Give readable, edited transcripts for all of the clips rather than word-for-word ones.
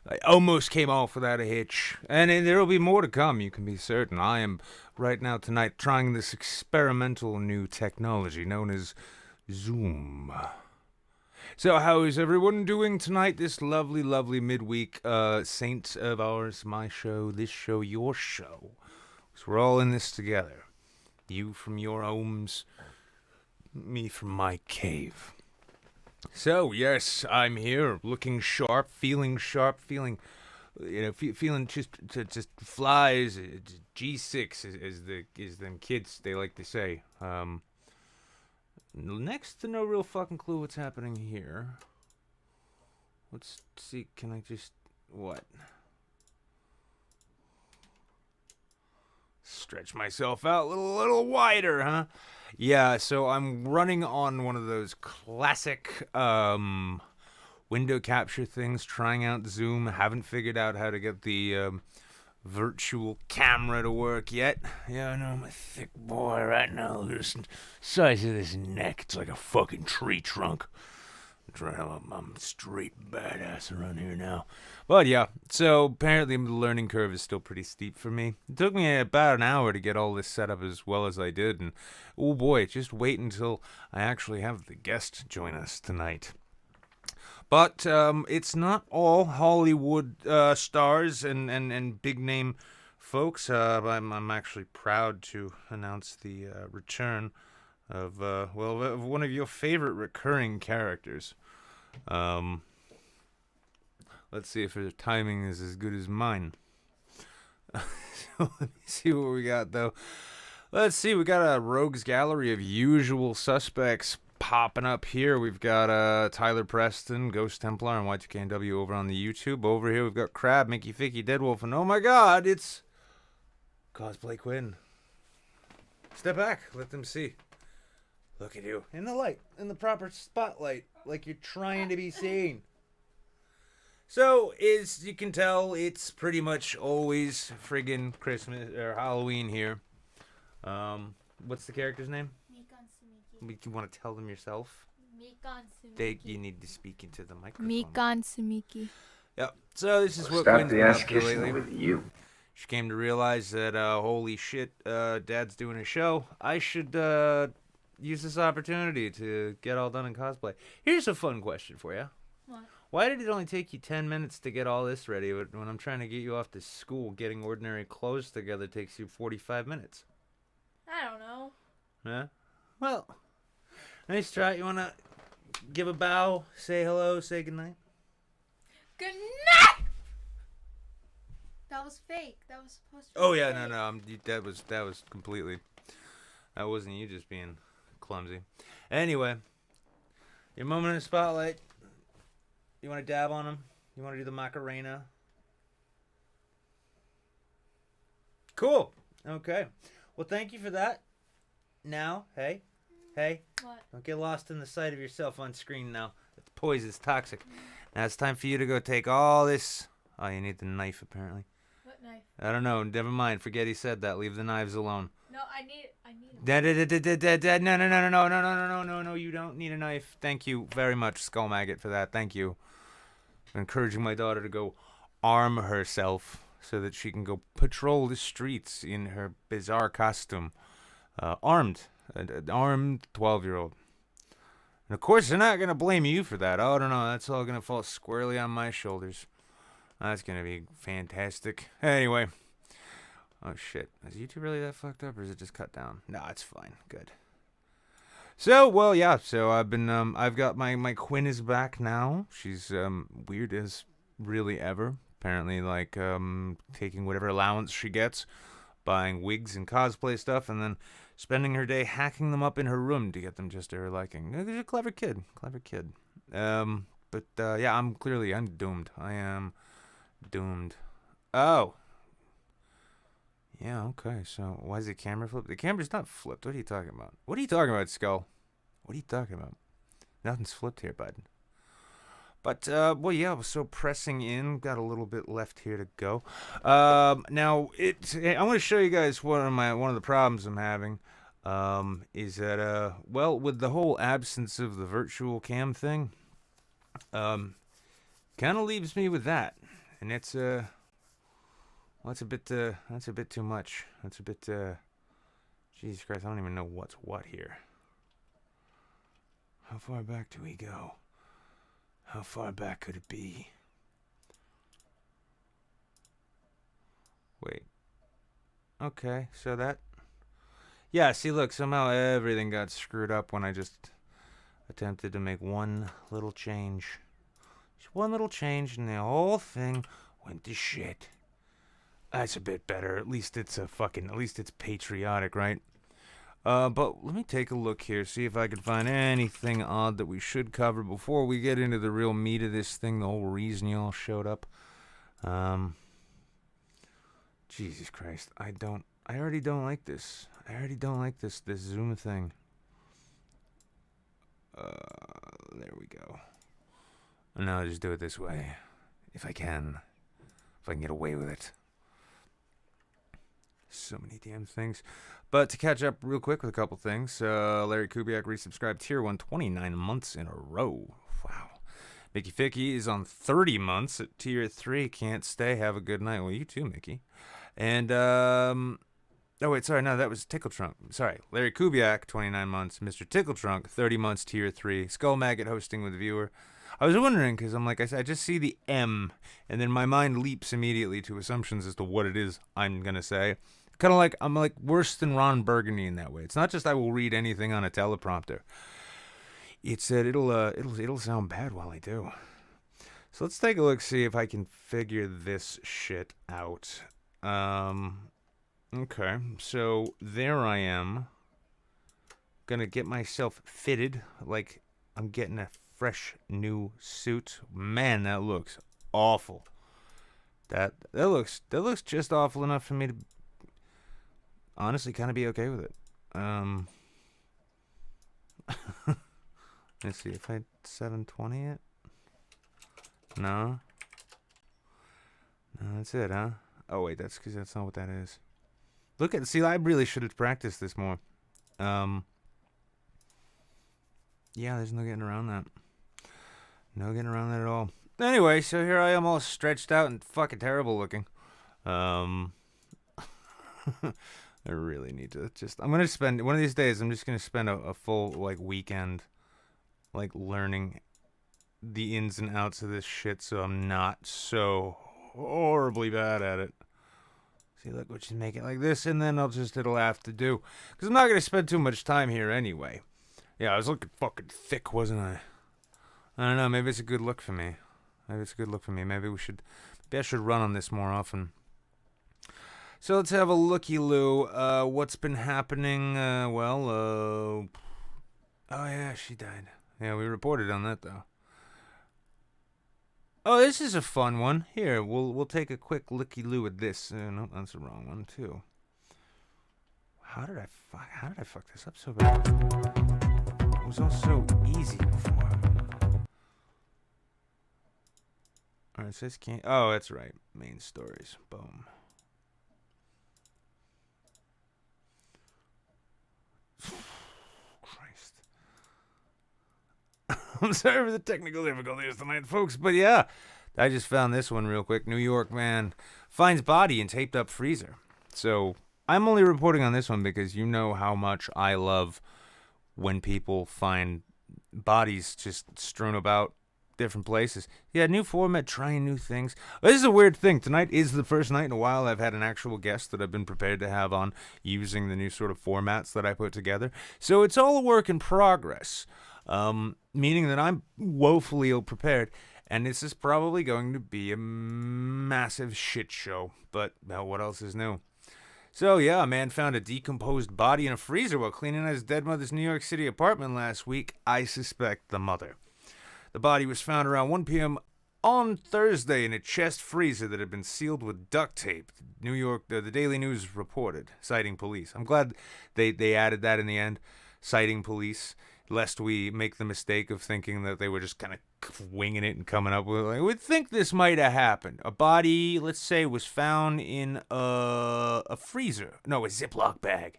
I almost came off without a hitch. And there will be more to come, you can be certain. I am right now tonight trying this experimental new technology known as Zoom. So how is everyone doing tonight? This lovely, lovely midweek saint of ours, my show, this show, your show. So we're all in this together. You from your homes, me from my cave. So, yes, I'm here, looking sharp, feeling, feeling just flies, G6 as them kids, they like to say. next to no real fucking clue what's happening here. Let's see, can I just... What? Stretch myself out a little wider, huh? Yeah, so I'm running on one of those classic window capture things, trying out Zoom. Haven't figured out how to get the virtual camera to work yet. Yeah, I know, I'm a thick boy right now. Look at the size of this neck. It's like a fucking tree trunk. I'm straight badass around here now. But yeah, so apparently the learning curve is still pretty steep for me. It took me about an hour to get all this set up as well as I did. And oh boy, just wait until I actually have the guest join us tonight. But it's not all Hollywood stars and big name folks. I'm actually proud to announce the return of one of your favorite recurring characters. Let's see if her timing is as good as mine. So let me see what we got though. Let's see, we got a rogues gallery of usual suspects popping up here. We've got Tyler Preston, Ghost Templar, and Y2KNW over on the YouTube. Over here we've got Crab, Mickey Ficky, Deadwolf, and oh my god, it's Cosplay Quinn. Step back, let them see. Look at you. In the light. In the proper spotlight. Like you're trying to be seen. So, as you can tell, it's pretty much always friggin' Christmas or Halloween here. What's the character's name? Mikan Sumiki. You want to tell them yourself? Mikan Sumiki. You need to speak into the microphone. Mikan Sumiki. Yep. So this is what Quinn's been up to lately. With you. She came to realize that, holy shit, Dad's doing a show. I should, use this opportunity to get all done in cosplay. Here's a fun question for you. What? Why did it only take you 10 minutes to get all this ready, but when I'm trying to get you off to school, getting ordinary clothes together takes you 45 minutes? I don't know. Yeah? Well, nice try. You want to give a bow, say hello, say goodnight? Good night! That was fake. That was supposed to be Oh, yeah, fake. no. That was completely... That wasn't you just being clumsy. Anyway, your moment in the spotlight. You want to dab on them? You want to do the Macarena? Cool. Okay. Well, thank you for that. Now, hey. What? Don't get lost in the sight of yourself on screen now. It's poison. It's toxic. Now it's time for you to go take all this. Oh, you need the knife, apparently. What knife? I don't know. Never mind. Forget he said that. Leave the knives alone. No, I need No, you don't need a knife. Thank you very much, Skull Maggot, for that. Thank you. I'm encouraging my daughter to go arm herself so that she can go patrol the streets in her bizarre costume. Armed. An armed 12-year-old. And of course, they're not going to blame you for that. Oh, no. That's all going to fall squarely on my shoulders. That's going to be fantastic. Anyway. Oh, shit. Is YouTube really that fucked up, or is it just cut down? No, it's fine. Good. So, well, yeah. So, I've got my Quinn is back now. She's, weird as really ever. Apparently, like, taking whatever allowance she gets, buying wigs and cosplay stuff, and then spending her day hacking them up in her room to get them just to her liking. She's a clever kid. But, yeah, I'm doomed. I am doomed. Oh. Yeah, okay, so why is the camera flipped? The camera's not flipped. What are you talking about? What are you talking about, Skull? What are you talking about? Nothing's flipped here, bud. But, well, yeah, I was so pressing in. Got a little bit left here to go. Now, I want to show you guys one of the problems I'm having. Is that, well, with the whole absence of the virtual cam thing, kind of leaves me with that. And it's, well, that's a bit too much. That's a bit, Jesus Christ, I don't even know what's what here. How far back do we go? How far back could it be? Wait. Okay, so that... Yeah, see, look, somehow everything got screwed up when I just attempted to make one little change. Just one little change, and the whole thing went to shit. That's a bit better. At least it's patriotic, right? But let me take a look here, see if I can find anything odd that we should cover before we get into the real meat of this thing, the whole reason you all showed up. Jesus Christ, I already don't like this. I already don't like this Zoom thing. There we go. No, I'll just do it this way. If I can get away with it. So many damn things. But to catch up real quick with a couple things, Larry Kubiak resubscribed Tier 1 29 months in a row. Wow. Mickey Ficky is on 30 months at Tier 3. Can't stay. Have a good night. Well, you too, Mickey. And, oh, wait, sorry. No, that was Tickle Trunk. Sorry. Larry Kubiak, 29 months. Mr. Tickle Trunk, 30 months, Tier 3. Skull Maggot hosting with Viewer. I was wondering, because I'm like, I just see the M, and then my mind leaps immediately to assumptions as to what it is I'm going to say. Kind of like, I'm like worse than Ron Burgundy in that way. It's not just I will read anything on a teleprompter. It's that it'll sound bad while I do. So let's take a look, see if I can figure this shit out. Okay, so there I am. Gonna get myself fitted like I'm getting a fresh new suit. Man, that looks awful. That looks just awful enough for me to honestly kind of be okay with it. Let's see if I 720 it. No, that's it, huh? Oh wait, that's because that's not what that is. See, I really should have practiced this more. Yeah, there's no getting around that. No getting around that at all. Anyway, so here I am all stretched out and fucking terrible looking. I really need to I'm going to spend, one of these days, I'm just going to spend a full, like, weekend, like, learning the ins and outs of this shit so I'm not so horribly bad at it. See, look, we should make it like this, and then it'll have to do. Because I'm not going to spend too much time here anyway. Yeah, I was looking fucking thick, wasn't I? I don't know, maybe it's a good look for me. Maybe I should run on this more often. So let's have a looky-loo. What's been happening? Oh yeah, she died. Yeah, we reported on that, though. Oh, this is a fun one. Here, we'll take a quick looky-loo at this. No, that's the wrong one, too. How did I fuck this up so bad? It was all so easy before. Alright, it says can't. Oh, that's right. Main stories. Boom. Christ. I'm sorry for the technical difficulties tonight, folks, but yeah, I just found this one real quick. New York man finds body in taped up freezer. So I'm only reporting on this one because you know how much I love when people find bodies just strewn about different places. Yeah, new format, trying new things. This is a weird thing. Tonight is the first night in a while I've had an actual guest that I've been prepared to have on using the new sort of formats that I put together. So it's all a work in progress, meaning that I'm woefully ill-prepared, and this is probably going to be a massive shit show. But what else is new? So, yeah, a man found a decomposed body in a freezer while cleaning out his dead mother's New York City apartment last week. I suspect the mother. The body was found around 1 p.m. on Thursday in a chest freezer that had been sealed with duct tape. The Daily News reported, citing police. I'm glad they added that in the end, citing police, lest we make the mistake of thinking that they were just kind of winging it and coming up with it. Like, we'd think this might have happened. A body, let's say, was found in a freezer. No, a Ziploc bag.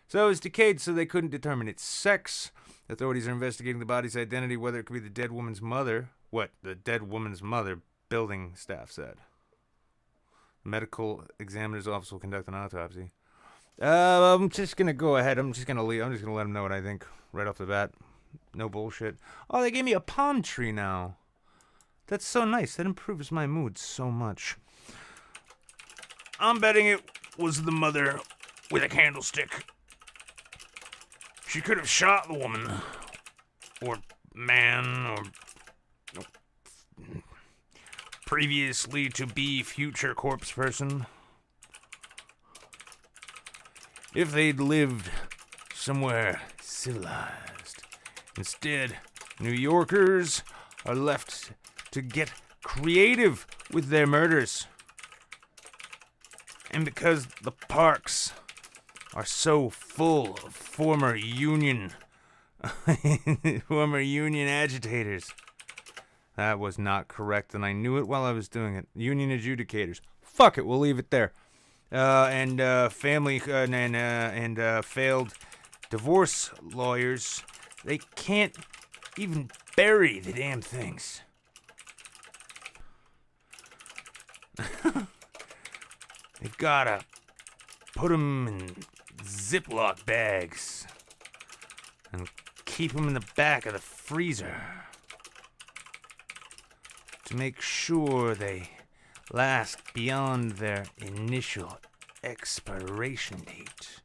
So it was decayed, so they couldn't determine its sex. Authorities are investigating the body's identity, whether it could be the dead woman's mother. What the dead woman's mother, building staff said. The medical examiner's office will conduct an autopsy. I'm just going to go ahead. I'm just going to let them know what I think right off the bat. No bullshit. Oh, they gave me a palm tree now. That's so nice. That improves my mood so much. I'm betting it was the mother with a candlestick. She could have shot the woman, or man, or previously to be future corpse person. If they'd lived somewhere civilized. Instead, New Yorkers are left to get creative with their murders. And because the parks are so full of former Union agitators. That was not correct, and I knew it while I was doing it. Union adjudicators. Fuck it, we'll leave it there. And failed divorce lawyers. They can't even bury the damn things. They've gotta put them in Ziploc bags and keep them in the back of the freezer to make sure they last beyond their initial expiration date.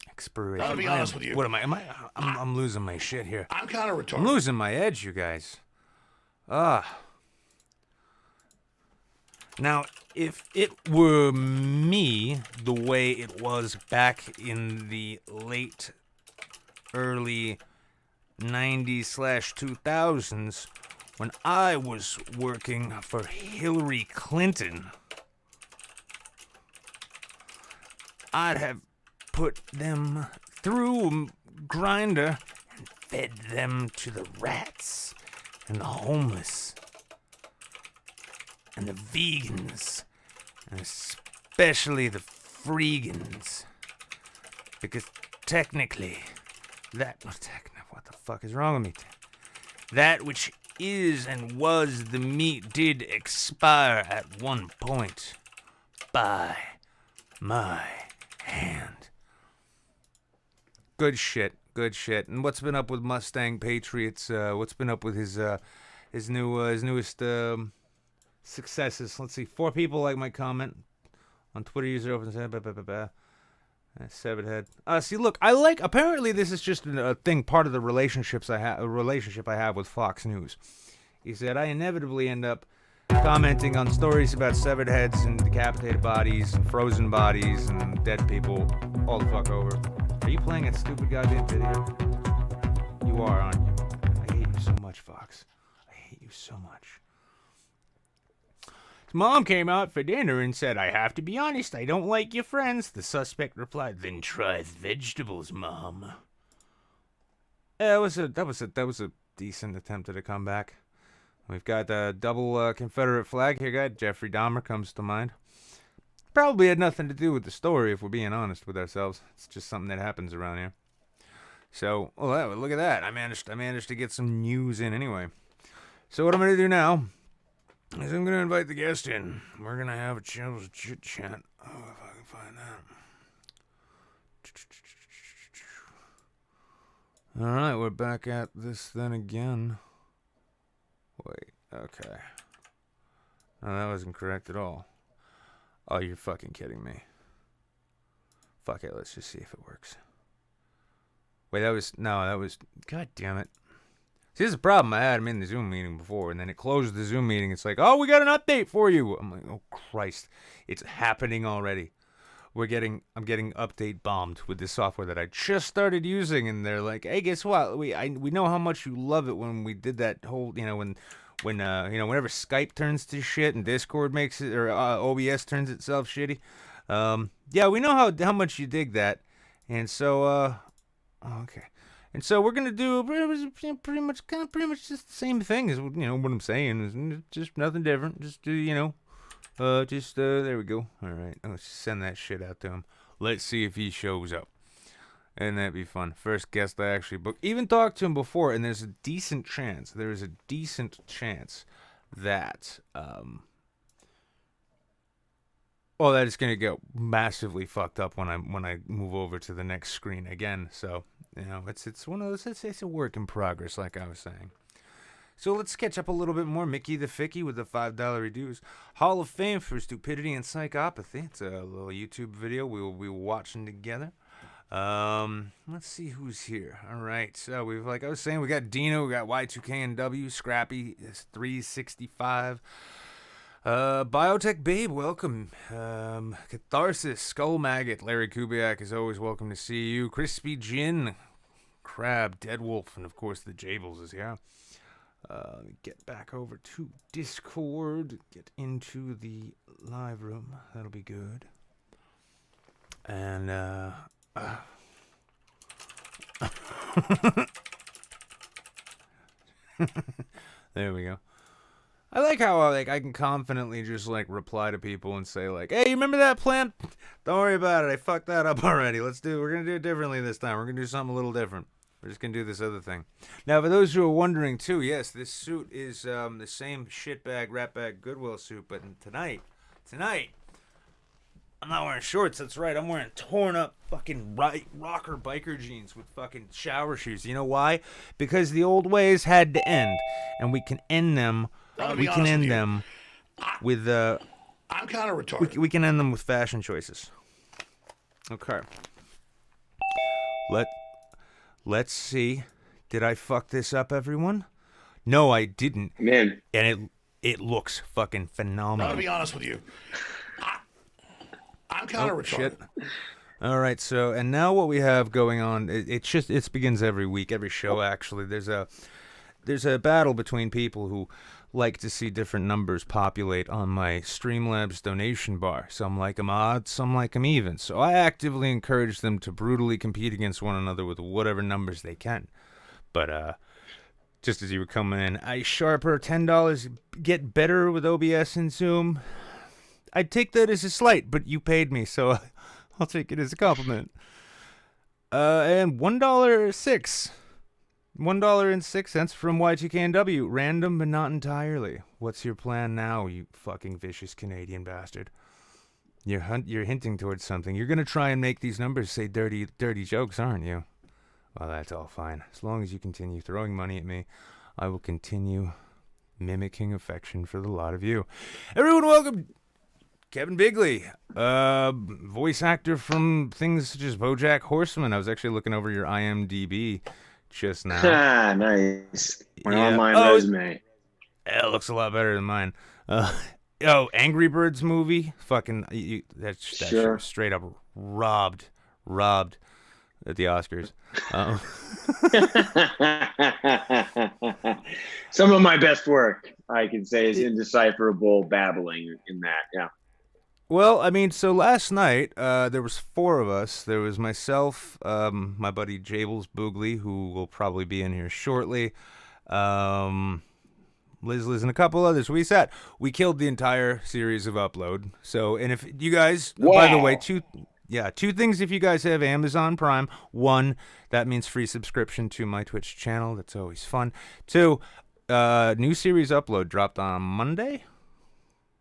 Expiration. I'll be honest with you. What am I? I'm losing my shit here. I'm kind of retarded. I'm losing my edge, you guys. Now, if it were me, the way it was back in the late, early 90s/2000s, when I was working for Hillary Clinton, I'd have put them through a grinder and fed them to the rats and the homeless and the vegans, and especially the freegans, because technically, what the fuck is wrong with me? That which is and was the meat did expire at one point by my hand. Good shit. And what's been up with Mustang Patriots? What's been up with his newest successes? Let's see. 4 people like my comment on Twitter. User opens severed head. See, look, apparently this is just a thing, part of the relationship I have with Fox News. He said, I inevitably end up commenting on stories about severed heads and decapitated bodies and frozen bodies and dead people all the fuck over. Are you playing that stupid goddamn video? You are, aren't you? I hate you so much, Fox. I hate you so much. His mom came out for dinner and said, I have to be honest, I don't like your friends. The suspect replied, then try vegetables, Mom. That was a decent attempt at a comeback. We've got a double Confederate flag here, guy. Jeffrey Dahmer comes to mind. Probably had nothing to do with the story, if we're being honest with ourselves. It's just something that happens around here. So, look at that. I managed to get some news in anyway. So what I'm going to do now is I'm going to invite the guest in. We're going to have a chit chat. Oh, if I can find that. All right, we're back at this then again. Wait, okay. No, that wasn't correct at all. Oh, you're fucking kidding me. Fuck it, let's just see if it works. Wait, that was, god damn it. See, this is a problem I had. I'm in the Zoom meeting before, and then it closed the Zoom meeting. It's like, oh, we got an update for you. I'm like, oh, Christ. It's happening already. I'm getting update bombed with this software that I just started using, and they're like, hey, guess what? We know how much you love it when we did that whole, whenever Skype turns to shit and Discord makes it, or OBS turns itself shitty. Yeah, we know how much you dig that. And so, okay. And so we're gonna do pretty much just the same thing as what I'm saying. Is just nothing different. Just do there we go. All right, let's send that shit out to him. Let's see if he shows up. And that'd be fun. First guest I actually booked. Even talked to him before, and there's a decent chance. There is a decent chance that that is gonna get massively fucked up when I move over to the next screen again. So it's one of those. It's a work in progress, like I was saying. So let's catch up a little bit more. Mickey the Ficky with the $5 reduce. Hall of Fame for Stupidity and Psychopathy. It's a little YouTube video we will be watching together. Let's see who's here. All right, so we've, like I was saying, we got Dino, we got Y2K and W, Scrappy, 365. Biotech Babe, welcome. Catharsis, Skull Maggot, Larry Kubiak is always welcome to see you. Crispy Gin, Crab, Dead Wolf, and of course the Jables is here. Let me get back over to Discord, get into the live room. That'll be good. And, there we go. I like how I can confidently just like reply to people and say like, "Hey, you remember that plan? Don't worry about it. I fucked that up already. We're gonna do it differently this time. We're gonna do something a little different. We're just gonna do this other thing." Now, for those who are wondering too, yes, this suit is the same shitbag, ratbag, Goodwill suit, but tonight, I'm not wearing shorts. That's right. I'm wearing torn up fucking rocker biker jeans with fucking shower shoes. You know why? Because the old ways had to end, and we can end them. We can end them with I'm kind of retarded. We can end them with fashion choices. Okay. Let's see. Did I fuck this up, everyone? No, I didn't. Man. And it looks fucking phenomenal. I'll be honest with you. I'm kind of retarded. Shit. All right, so and now what we have going on, it begins every week, every show actually. There's a battle between people who like to see different numbers populate on my Streamlabs donation bar. Some like them odd, some like them even. So I actively encourage them to brutally compete against one another with whatever numbers they can. But just as you were coming in, I sharper $10 get better with OBS and Zoom. I'd take that as a slight, but you paid me, so I'll take it as a compliment. And $1.06. $1.06 from Y2KNW. Random, but not entirely. What's your plan now, you fucking vicious Canadian bastard? You're hinting towards something. You're going to try and make these numbers say dirty jokes, aren't you? Well, that's all fine. As long as you continue throwing money at me, I will continue mimicking affection for the lot of you. Everyone, welcome Kevin Bigley, voice actor from things such as Bojack Horseman. I was actually looking over your IMDb just now. Ah, nice. My online resume. It looks a lot better than mine. Angry Birds movie. Fucking, that shit was straight up robbed at the Oscars. Some of my best work, I can say, is indecipherable babbling in that. Yeah. Well, I mean, so last night, there was 4 of us. There was myself, my buddy Jables Bigley, who will probably be in here shortly, Liz, and a couple others. We killed the entire series of Upload. So, and if you guys, by the way, two things if you guys have Amazon Prime. 1, that means free subscription to my Twitch channel. That's always fun. 2, new series Upload dropped on Monday.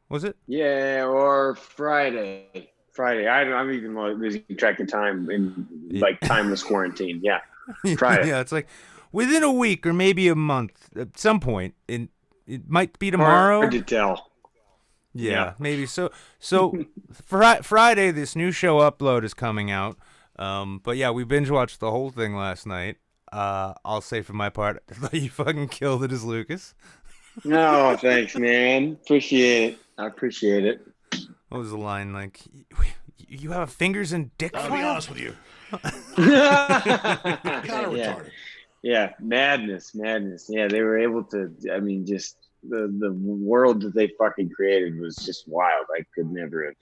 Was it? Yeah, or Friday. I'm even losing track of time in like timeless quarantine. Yeah, Friday. Yeah, it's like within a week or maybe a month at some point. It might be tomorrow. Hard to tell. Yeah, maybe so. Friday, this new show Upload is coming out. But yeah, we binge watched the whole thing last night. I'll say for my part, I thought you fucking killed it as Lucas. No, thanks, man. Appreciate it. I appreciate it. What was the line like? You have fingers and dick. I'll be honest with you. I'm kind of retarded. Yeah, madness. Yeah, they were able to. I mean, just the world that they fucking created was just wild. I could never have.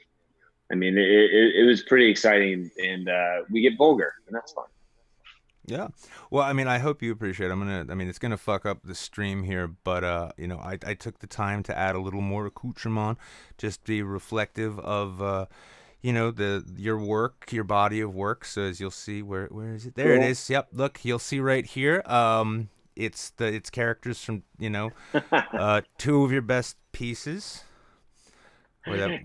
I mean, it was pretty exciting, and we get vulgar, and that's fun. Yeah. Well, I mean, I hope you appreciate it. It's going to fuck up the stream here, but, I took the time to add a little more accoutrement, just be reflective of, your work, your body of work. So as you'll see, where is it? There It is. Yep. Look, you'll see right here. It's characters from, 2 of your best pieces. That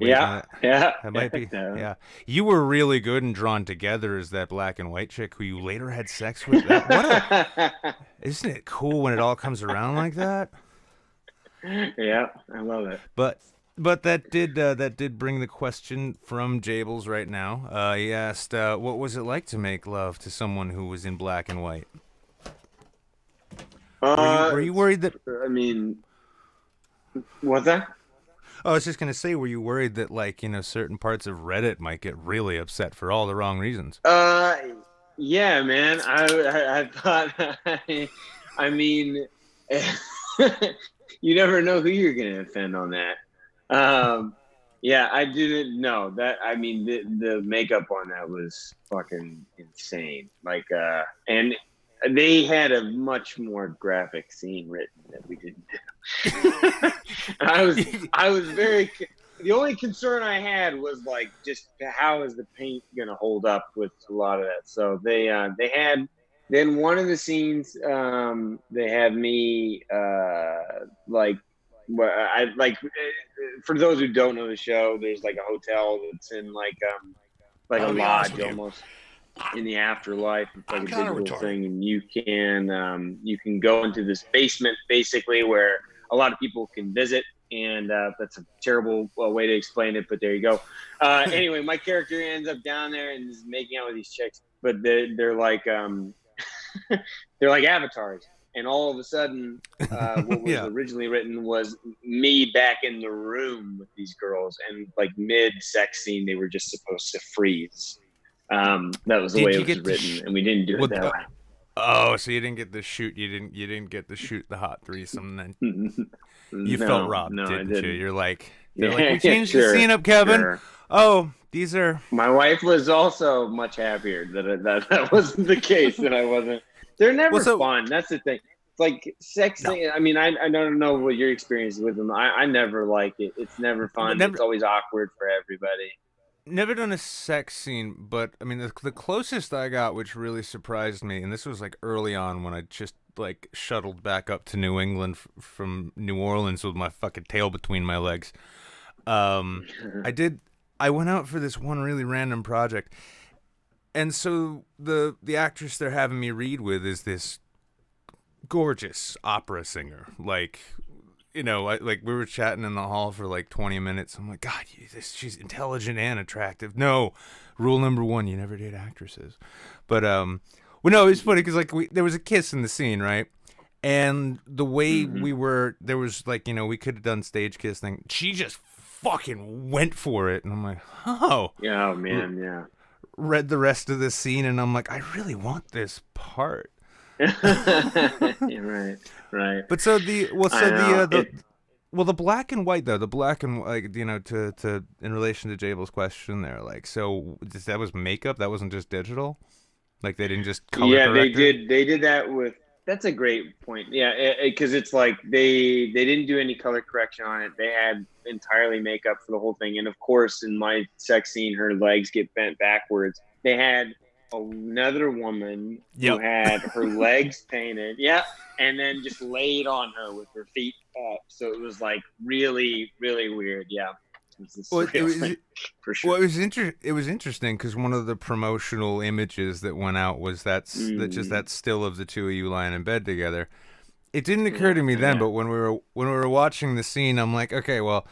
might be. Yeah, you were really good and drawn together as that black and white chick who you later had sex with. Isn't it cool when it all comes around like that? Yeah, I love it. But that did bring the question from Jables right now. He asked, "What was it like to make love to someone who was in black and white?" Were you worried that? I mean, what's that? Oh, I was just gonna say, were you worried that like certain parts of Reddit might get really upset for all the wrong reasons? Yeah, man. I thought. I mean, you never know who you're gonna offend on that. Yeah, I didn't know that. I mean, the makeup on that was fucking insane. Like, and they had a much more graphic scene written that we didn't do. I was very. The only concern I had was like just how is the paint gonna hold up with a lot of that. So they had then one of the scenes they had me like I like for those who don't know the show, there's like a hotel that's in like a I'll be honest lodge with you. almost in the afterlife. It's like I'm a kinda digital retarded. thing, and you can go into this basement basically where a lot of people can visit. And that's a terrible way to explain it, but there you go. Anyway, my character ends up down there and is making out with these chicks, but they're like they're like avatars. And all of a sudden, what was Yeah. originally written was me back in the room with these girls, and like mid-sex scene, they were just supposed to freeze. That was the Did way you it was get to written, and we didn't do it what? that way. Oh, so you didn't get the shoot. You didn't get to shoot the hot threesome. Then you felt robbed, No, I didn't you? didn't. They're like, Yeah, we changed the sure, scene up, Kevin. sure. Oh, these are. My wife was also much happier that wasn't the case. That I wasn't. They're never Well, so- fun. That's the thing. It's like sex. No. I mean, I don't know what your experience is with them. I never like it. It's never fun. Never- It's always awkward for everybody. Never done a sex scene, but I mean, the closest I got, which really surprised me, and this was like early on when I just like shuttled back up to New England from New Orleans with my fucking tail between my legs. I went out for this one really random project, and so the actress they're having me read with is this gorgeous opera singer, like. Like we were chatting in the hall for like 20 minutes. I'm like, God, she's intelligent and attractive. No, rule number one, you never date actresses. But well, no, it was funny because like there was a kiss in the scene, right? And the way we were, there was like we could have done stage kiss thing. She just fucking went for it, and I'm like, oh Yeah, man, yeah. Read the rest of the scene, and I'm like, I really want this part. Yeah, right. But so I know. the black and white though, the black and like to in relation to Jabel's question there, like so that was makeup, that wasn't just digital, like they didn't just color correct it? They did that with. That's a great point. Yeah, because it's like they didn't do any color correction on it. They had entirely makeup for the whole thing, and of course, in my sex scene, her legs get bent backwards. They had another woman who had her legs painted, and then just laid on her with her feet up. So it was like really, really weird. Yeah, it was thing, for sure. Well, it was interesting because one of the promotional images that went out was that's just that still of the two of you lying in bed together. It didn't occur to me then, but when we were watching the scene, I'm like, okay, well,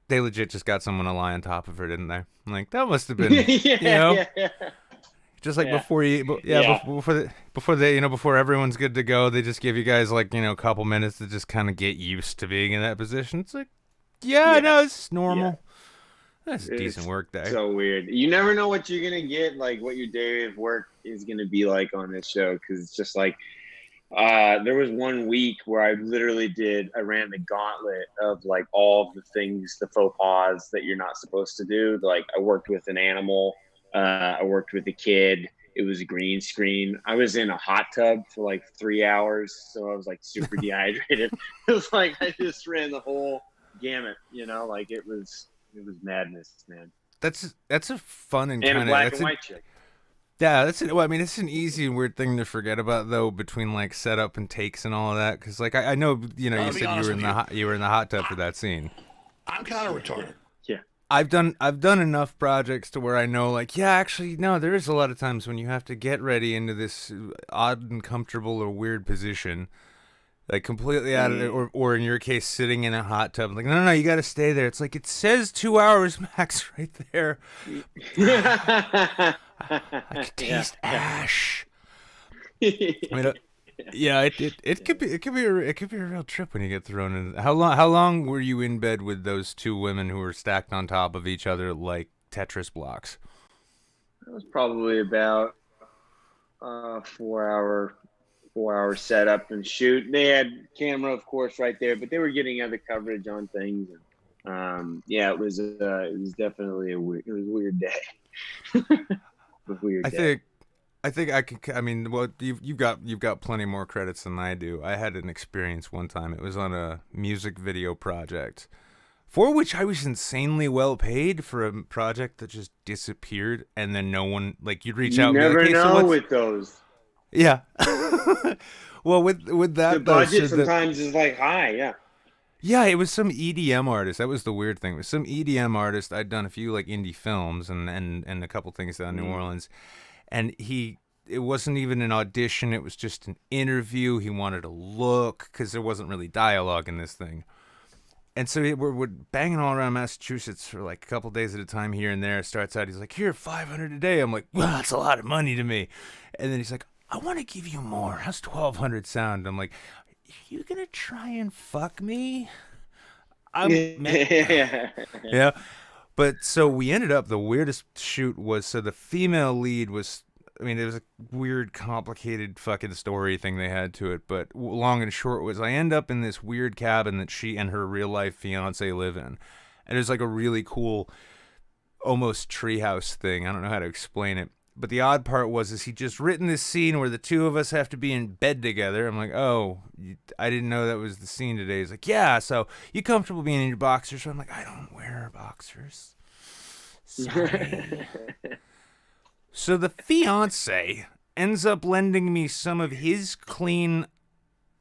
they legit just got someone to lie on top of her, didn't they? I'm like, that must have been, just like before before everyone's good to go, they just give you guys like a couple minutes to just kind of get used to being in that position. It's like, no, it's normal. That's a decent work day. So weird. You never know what you're gonna get, like what your day of work is gonna be like on this show, because it's just like. There was 1 week where I ran the gauntlet of like all of the things, the faux pas that you're not supposed to do. Like I worked with an animal, I worked with a kid. It was a green screen. I was in a hot tub for like 3 hours, so I was like super dehydrated. It was like I just ran the whole gamut, like it was madness, man. That's a fun and a kind black and white chick. Yeah, it's an easy and weird thing to forget about though, between like setup and takes and all of that. Because like I know you said you were in the hot tub for that scene. I'm kind of retarded. Yeah, I've done enough projects to where I know like actually no, there is a lot of times when you have to get ready into this odd and comfortable or weird position, like completely out of it, or in your case sitting in a hot tub. Like no, you got to stay there. It's like it says 2 hours max right there. I could taste ash. I mean, Yeah, it could be a real trip when you get thrown in. How long were you in bed with those two women who were stacked on top of each other like Tetris blocks? That was probably about 4 hour 4 hour setup and shoot. They had camera, of course, right there, but they were getting other coverage on things. And yeah, it was definitely it was a weird day. A weird I day. think I can. I mean, well, you've got plenty more credits than I do. I had an experience one time. It was on a music video project for which I was insanely well paid for a project that just disappeared, and then no one like you'd reach You out and be like, never "Hey, so know what's?" with those. Yeah. Well, with The that though, budget so the sometimes is like high, yeah. yeah, it was some EDM artist. That was the weird thing. It was some EDM artist. I'd done a few like indie films and a couple things down in New Mm. Orleans, and it wasn't even an audition. It was just an interview. He wanted a look because there wasn't really dialogue in this thing. And so we're banging all around Massachusetts for like a couple days at a time here and there. It starts out, he's like, here, 500 a day. I'm like, well, that's a lot of money to me. And then he's like, I want to give you more. How's 1,200 sound? I'm like, you gonna try and fuck me? I'm Yeah. yeah. But so we ended up, the weirdest shoot was, so the female lead was, I mean, it was a weird, complicated fucking story thing they had to it. But long and short was, I end up in this weird cabin that she and her real life fiance live in. And it's like a really cool, almost treehouse thing. I don't know how to explain it. But the odd part was, is he just written this scene where the two of us have to be in bed together. I'm like, oh, I didn't know that was the scene today. He's like, yeah, so you comfortable being in your boxers? So I'm like, I don't wear boxers. Sorry. So the fiance ends up lending me some of his clean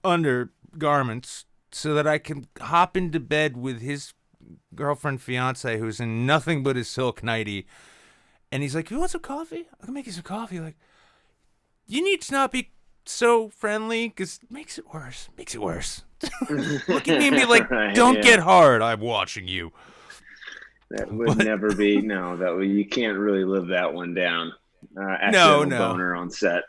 undergarments so that I can hop into bed with his girlfriend fiance who's in nothing but his silk nightie. And he's like, you want some coffee? I can make you some coffee. Like, you need to not be so friendly because it makes it worse. Makes it worse. Look at me and be like, Right, don't yeah. get hard. I'm watching you. That would But never be no. You can't really live that one down. no, Accidental no. boner on set.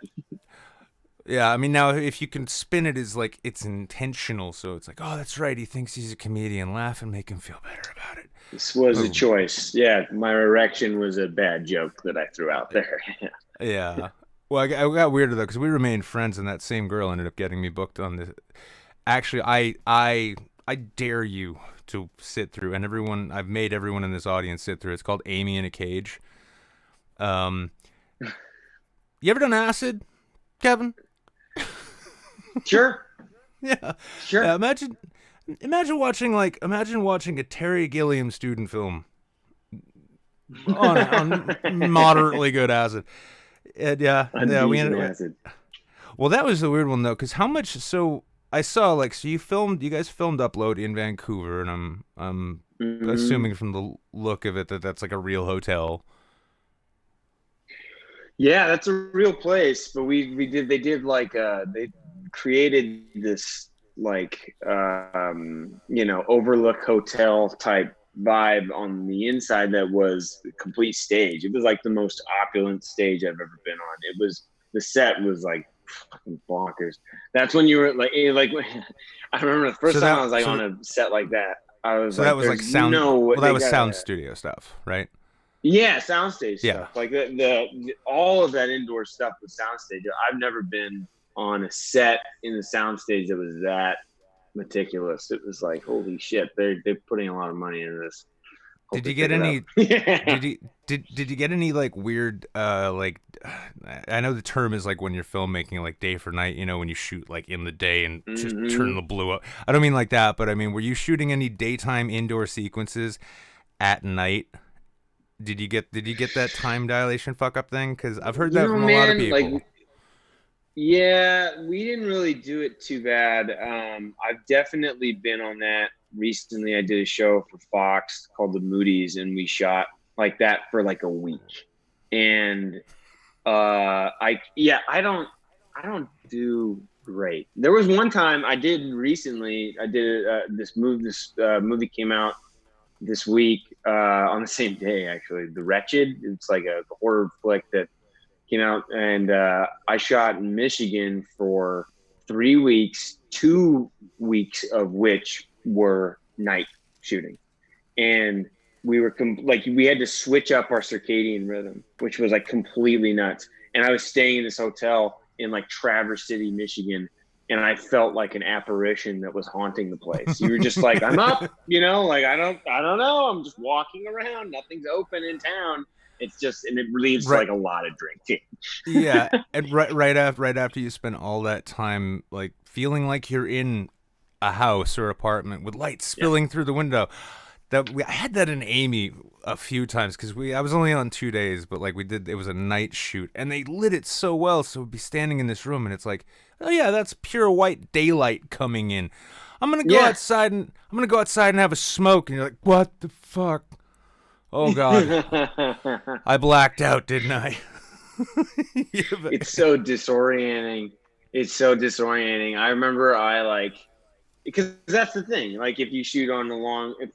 Yeah, I mean, now if you can spin it as like it's intentional, so it's like, oh, that's right. He thinks he's a comedian. Laugh and make him feel better about it. This was a Boom. choice. Yeah, my erection was a bad joke that I threw out there. Yeah. Well, I got weirder though because we remained friends, and that same girl ended up getting me booked on this. Actually, I dare you to sit through, and I've made everyone in this audience sit through. It's called Amy in a Cage. Um, you ever done acid, Kevin? Sure, Yeah. sure. Yeah, imagine watching a Terry Gilliam student film on moderately good acid. And yeah, we ended Undecent up. acid. Well, that was the weird one though, because how much? So I saw like, so you guys filmed Upload in Vancouver, and I'm Hmm. assuming from the look of it that that's like a real hotel. Yeah, that's a real place. But we did they did like they created this like overlook hotel type vibe on the inside that was a complete stage. It was like the most opulent stage I've ever been on. It was the set was like fucking bonkers. That's when you were like I remember the first So time I that was like on so a set like that. I was so that like, was like "There's sound. no way Well, that they was sound gotta." studio stuff, right? Yeah, soundstage Yeah. stuff. Like all of that indoor stuff with soundstage. I've never been on a set in the soundstage that was that meticulous. It was like, holy shit, they're putting a lot of money into this. Hope Did they you get pick it up. any? Did you get any like weird like I know the term is like when you're filmmaking like day for night, when you shoot like in the day and just turn Hmm. the blue up. I don't mean like that, but I mean, were you shooting any daytime indoor sequences at night? Did you get that time dilation fuck up thing? Cuz I've heard that from a lot of Man, like people. yeah, we didn't really do it too bad. I've definitely been on that recently. I did a show for Fox called The Moody's, and we shot like that for like a week. And I don't do great. There was one time I did recently. I did this movie came out this week on the same day actually. The Wretched. It's like a horror flick that came out, and I shot in Michigan for 3 weeks, 2 weeks of which were night shooting. And we were we had to switch up our circadian rhythm, which was like completely nuts. And I was staying in this hotel in like Traverse City, Michigan, and I felt like an apparition that was haunting the place. You were just like, I'm up, like I don't know. I'm just walking around. Nothing's open in town. It's just, and it leads to like a lot of drinking. Yeah, and right after you spend all that time like feeling like you're in a house or apartment with light spilling through the window. I had that in Amy a few times because I was only on 2 days, but like it was a night shoot and they lit it so well. So we'd be standing in this room and it's like, oh yeah, that's pure white daylight coming in. I'm gonna go outside and have a smoke, and you're like, what the fuck? Oh God, I blacked out, didn't I? It's so disorienting. I remember because that's the thing. Like if you shoot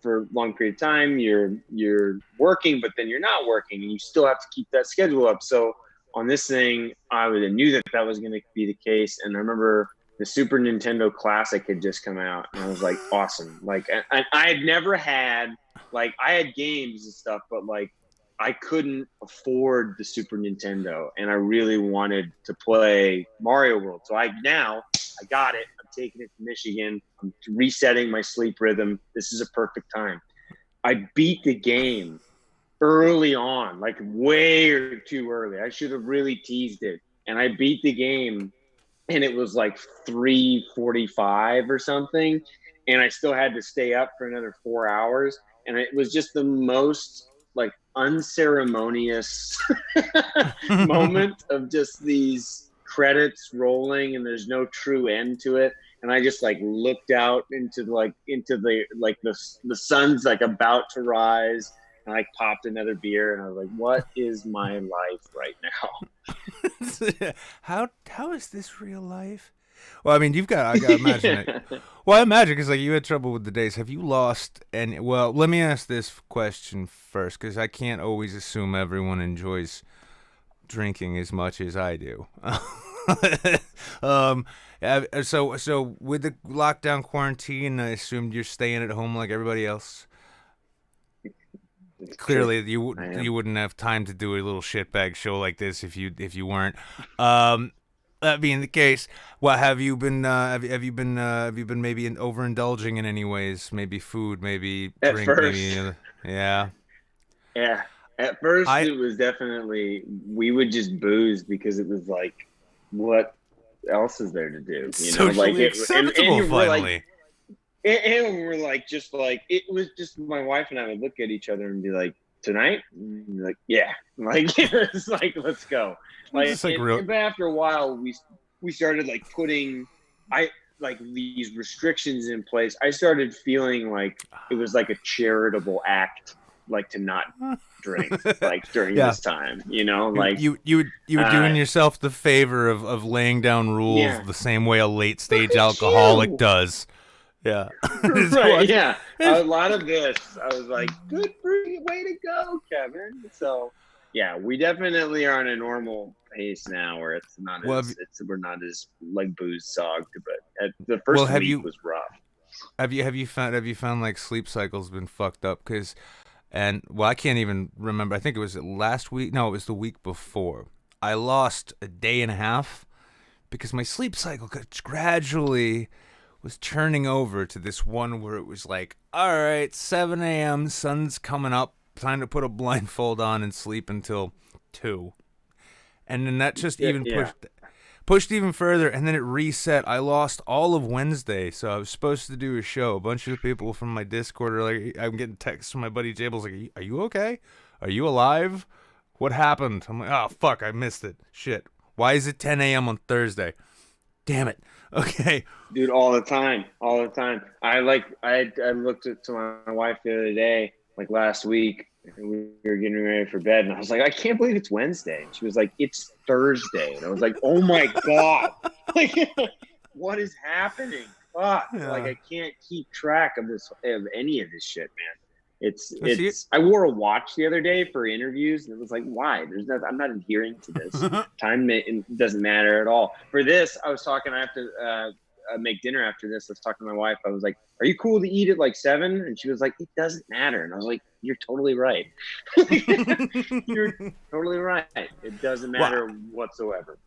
for a long period of time, you're working, but then you're not working, and you still have to keep that schedule up. So on this thing, I knew that was going to be the case. And I remember the Super Nintendo Classic had just come out, and I was like, awesome. Like I had never had, like, I had games and stuff, but like I couldn't afford the Super Nintendo, and I really wanted to play Mario World. So I got it. I'm taking it to Michigan. I'm resetting my sleep rhythm. This is a perfect time. I beat the game early on, like way too early. I should have really teased it. And I beat the game, and it was like 3:45 or something. And I still had to stay up for another 4 hours. And it was just the most like unceremonious moment of just these credits rolling, and there's no true end to it. And I just like looked out into the sun's like about to rise, and I popped another beer, and I was like, what is my life right now? How is this real life? Well, I mean, I gotta imagine it. Well, I imagine because like you had trouble with the days. Have you lost any? Well, let me ask this question first, because I can't always assume everyone enjoys drinking as much as I do. So with the lockdown quarantine, I assumed you're staying at home like everybody else. Clearly, you wouldn't have time to do a little shitbag show like this if you weren't. That being the case, what have you been? Have you been maybe overindulging in any ways? Maybe food, maybe drink, maybe yeah. Yeah. At first, it was definitely we would just booze because it was like, what else is there to do? Socially acceptable, finally. And we're like, just like, it was just my wife and I would look at each other and be like, tonight? And like, yeah. Like, it's like, let's go. Like, but after a while, we started like putting these restrictions in place. I started feeling like it was like a charitable act, like to not drink like during this time, like you were doing yourself the favor of laying down rules the same way a late stage alcoholic does. Yeah. Right. Yeah. A lot of this, I was like, good for you, way to go, Kevin. So yeah, we definitely are on a normal pace now where it's not we're not as like booze sogged, but the first week was rough. Have you found like sleep cycles been fucked up? I can't even remember. I think it was last week. No, it was the week before. I lost a day and a half because my sleep cycle gradually was turning over to this one where it was like, all right, 7 a.m., sun's coming up, time to put a blindfold on and sleep until 2. And then that just pushed even further, and then it reset. I lost all of Wednesday, so I was supposed to do a show. A bunch of people from my Discord are like, I'm getting texts from my buddy Jable's like, are you okay? Are you alive? What happened? I'm like, oh, fuck, I missed it. Shit. Why is it 10 a.m. on Thursday? Damn it. Okay. Dude, all the time. I looked to my wife the other day, like last week, and we were getting ready for bed, and I was like, I can't believe it's Wednesday. And she was like, it's Thursday. And I was like, oh my God. Like, what is happening? Fuck. Yeah. Like, I can't keep track of any of this shit, man. It's I wore a watch the other day for interviews, and it was like, why? I'm not adhering to this. Time doesn't matter at all. For this, I was talking. I have to make dinner after this. I was talking to my wife. I was like, "Are you cool to eat at like 7?" And she was like, "It doesn't matter." And I was like, "You're totally right. You're totally right. It doesn't matter whatsoever."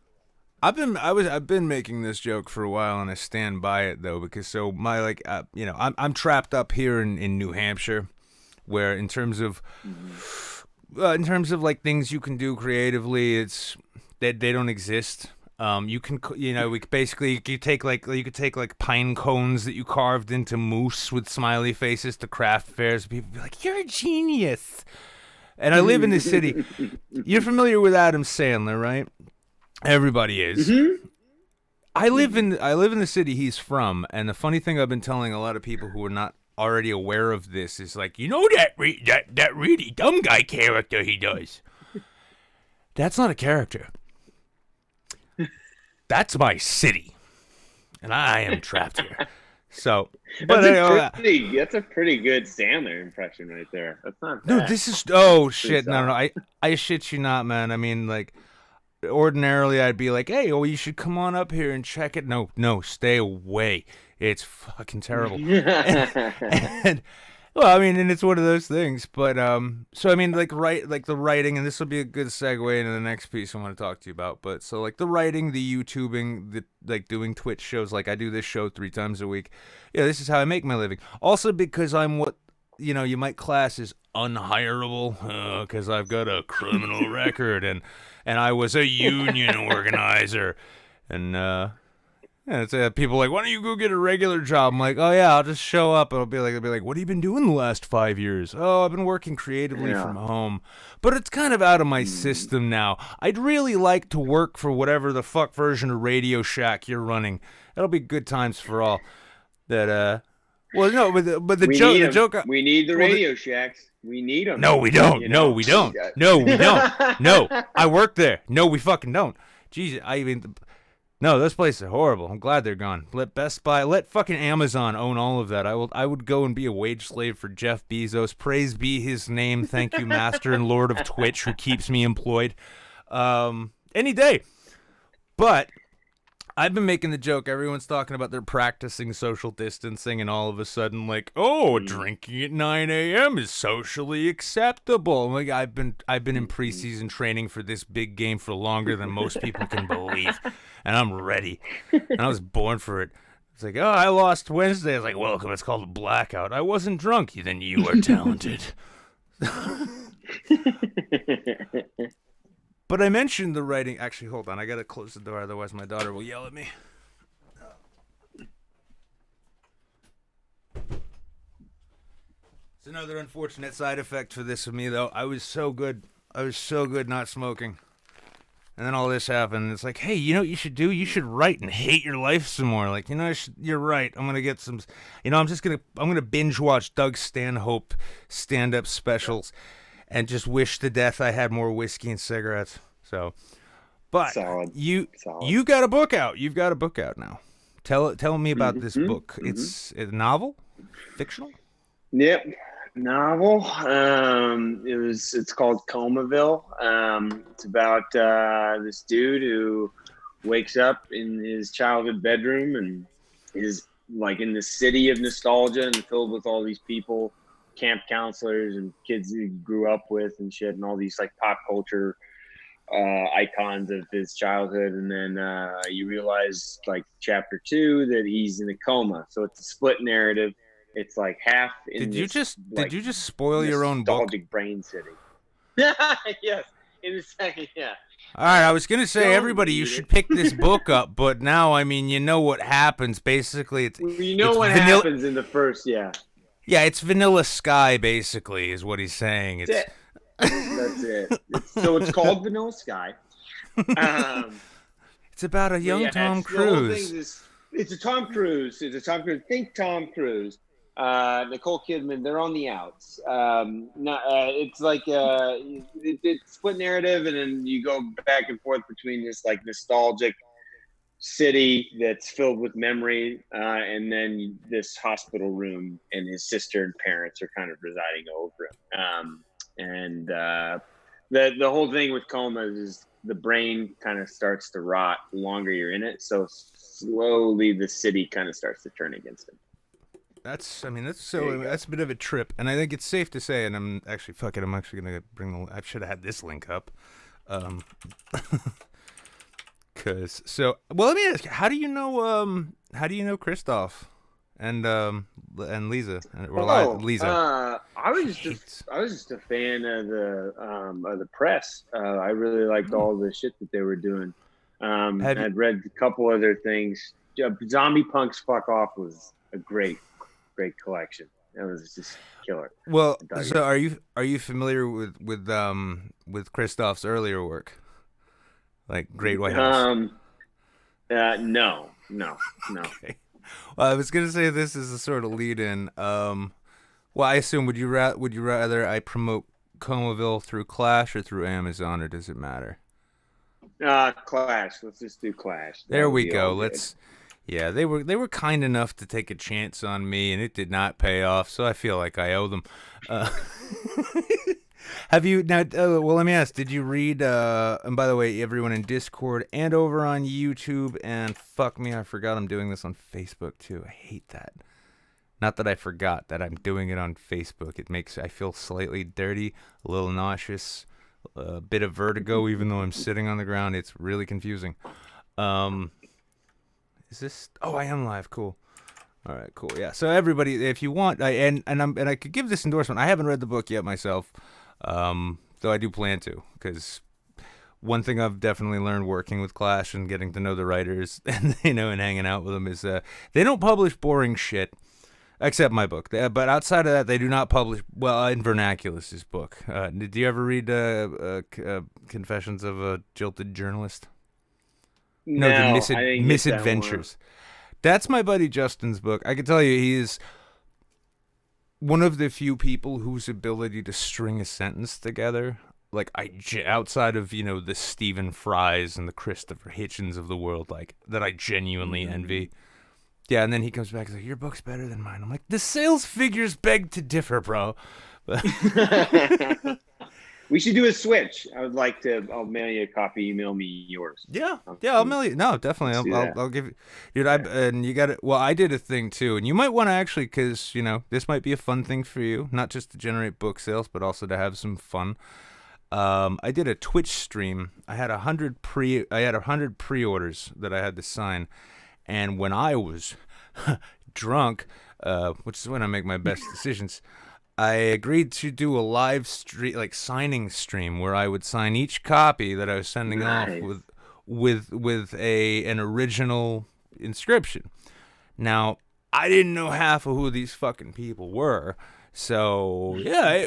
I've been making this joke for a while, and I stand by it though, because so my I'm trapped up here in New Hampshire, where in terms of like things you can do creatively, it's they don't exist. You can you could take like pine cones that you carved into moose with smiley faces to craft fairs. People be like, "You're a genius." And I live in the city. You're familiar with Adam Sandler, right? Everybody is. Mm-hmm. I live in the city he's from, and the funny thing I've been telling a lot of people who are not already aware of this is like, that really dumb guy character he does. That's not a character. That's my city, and I am trapped here. So, but that's a pretty good Sandler impression right there. That's not bad. No, this is shit. No, I shit you not, man. I mean, like, ordinarily I'd be like, hey, you should come on up here and check it. No, stay away. It's fucking terrible. and well, I mean, and it's one of those things. But so I mean, like the writing, and this will be a good segue into the next piece I want to talk to you about. But so like the writing, the YouTubing, the like doing Twitch shows, like I do this show 3 times a week. Yeah, this is how I make my living. Also because I'm what you might class as unhireable, because I've got a criminal record and I was a union organizer, and it's people like, why don't you go get a regular job? I'm like, oh yeah, I'll just show up. And they'll be like, what have you been doing the last 5 years? Oh, I've been working creatively from home, but it's kind of out of my system now. I'd really like to work for whatever the fuck version of Radio Shack you're running. That'll be good times for all. That well, no, but the joke. We need the Radio Shacks. We need them. No, we don't. No, we don't. No, we don't. No, I work there. No, we fucking don't. Jesus, no, those places are horrible. I'm glad they're gone. Let Best Buy, let fucking Amazon own all of that. I would go and be a wage slave for Jeff Bezos. Praise be his name. Thank you, Master and Lord of Twitch, who keeps me employed. Any day. But I've been making the joke. Everyone's talking about they're practicing social distancing, and all of a sudden, like, drinking at 9 a.m. is socially acceptable. Like, I've been in preseason training for this big game for longer than most people can believe, and I'm ready. And I was born for it. It's like, I lost Wednesday. I was like, welcome. It's called a blackout. I wasn't drunk. Then you are talented. But I mentioned the writing. Actually, hold on. I got to close the door, otherwise my daughter will yell at me. It's another unfortunate side effect for this of me, though. I was so good not smoking. And then all this happened. It's like, hey, you know what you should do? You should write and hate your life some more. Like, you're right. I'm going to get some, I'm going to binge watch Doug Stanhope stand-up specials. And just wish to death I had more whiskey and cigarettes. So, but Solid. you got a book out. You've got a book out now. Tell me about this book. It's a novel, fictional. Yep, novel. It's called Comaville. It's about this dude who wakes up in his childhood bedroom and is like in the city of nostalgia and filled with all these people. Camp counselors and kids he grew up with and shit, and all these like pop culture icons of his childhood. And then you realize like chapter 2 that he's in a coma. So it's a split narrative. It's like half in Did you just spoil your own book? Nostalgic brain city. Yes, in a second, yeah. All right, I was going to say, everybody, you should pick this book up, but now, I mean, you know what happens. Basically, it's what happens in the first, yeah. Yeah, it's Vanilla Sky, basically, is what he's saying. That's it. So it's called Vanilla Sky. It's about a young Tom Cruise. It's a Tom Cruise. Think Tom Cruise. Nicole Kidman, they're on the outs. It's like it's split narrative, and then you go back and forth between this like nostalgic city that's filled with memory, and then this hospital room, and his sister and parents are kind of residing over him. And the whole thing with comas is the brain kind of starts to rot the longer you're in it. So slowly the city kind of starts to turn against him. That's a bit of a trip, and I think it's safe to say, and I'm actually gonna bring I should have had this link up, let me ask you, how do you know Christoph and Lisa Lisa? I was just a fan of the press. I really liked all the shit that they were doing. I'd read a couple other things. Zombie Punks Fuck Off was a great collection. It was just killer. Well, so are you familiar with Christoph's earlier work, like Great White House? No. Okay. Well, I was gonna say this is a sort of lead-in. Well, I assume would you rather I promote Comaville through Clash or through Amazon, or does it matter? Clash. Let's just do Clash. There we go. Yeah, they were kind enough to take a chance on me, and it did not pay off, so I feel like I owe them. Have you now? Well, let me ask. Did you read? And by the way, everyone in Discord and over on YouTube, and fuck me, I forgot I'm doing this on Facebook too. I hate that. Not that I forgot that I'm doing it on Facebook. I feel slightly dirty, a little nauseous, a bit of vertigo, even though I'm sitting on the ground. It's really confusing. Is this? Oh, I am live. Cool. All right, cool. Yeah. So everybody, if you want, I could give this endorsement. I haven't read the book yet myself, though I do plan to, because one thing I've definitely learned working with Clash and getting to know the writers and and hanging out with them is they don't publish boring shit, except my book. But outside of that, they do not publish. Well, in Vernaculus's book. Did you ever read Confessions of a Jilted Journalist? No, the Misadventures. That's my buddy Justin's book. I can tell you, he is one of the few people whose ability to string a sentence together, like outside of the Stephen Frys and the Christopher Hitchens of the world, like that I genuinely envy. Yeah, and then he comes back and says, "Your book's better than mine." I'm like, the sales figures beg to differ, bro. We should do a switch. I'll mail you a copy. Email me yours. Yeah, I'll mail you. No, definitely. I'll give you, dude. And you got it. Well, I did a thing too, and you might want to actually, because this might be a fun thing for you, not just to generate book sales, but also to have some fun. I did a Twitch stream. I had 100 pre-orders that I had to sign, and when I was drunk, which is when I make my best decisions, I agreed to do a live stream, like signing stream, where I would sign each copy that I was sending off with an original inscription. Now, I didn't know half of who these fucking people were, so yeah,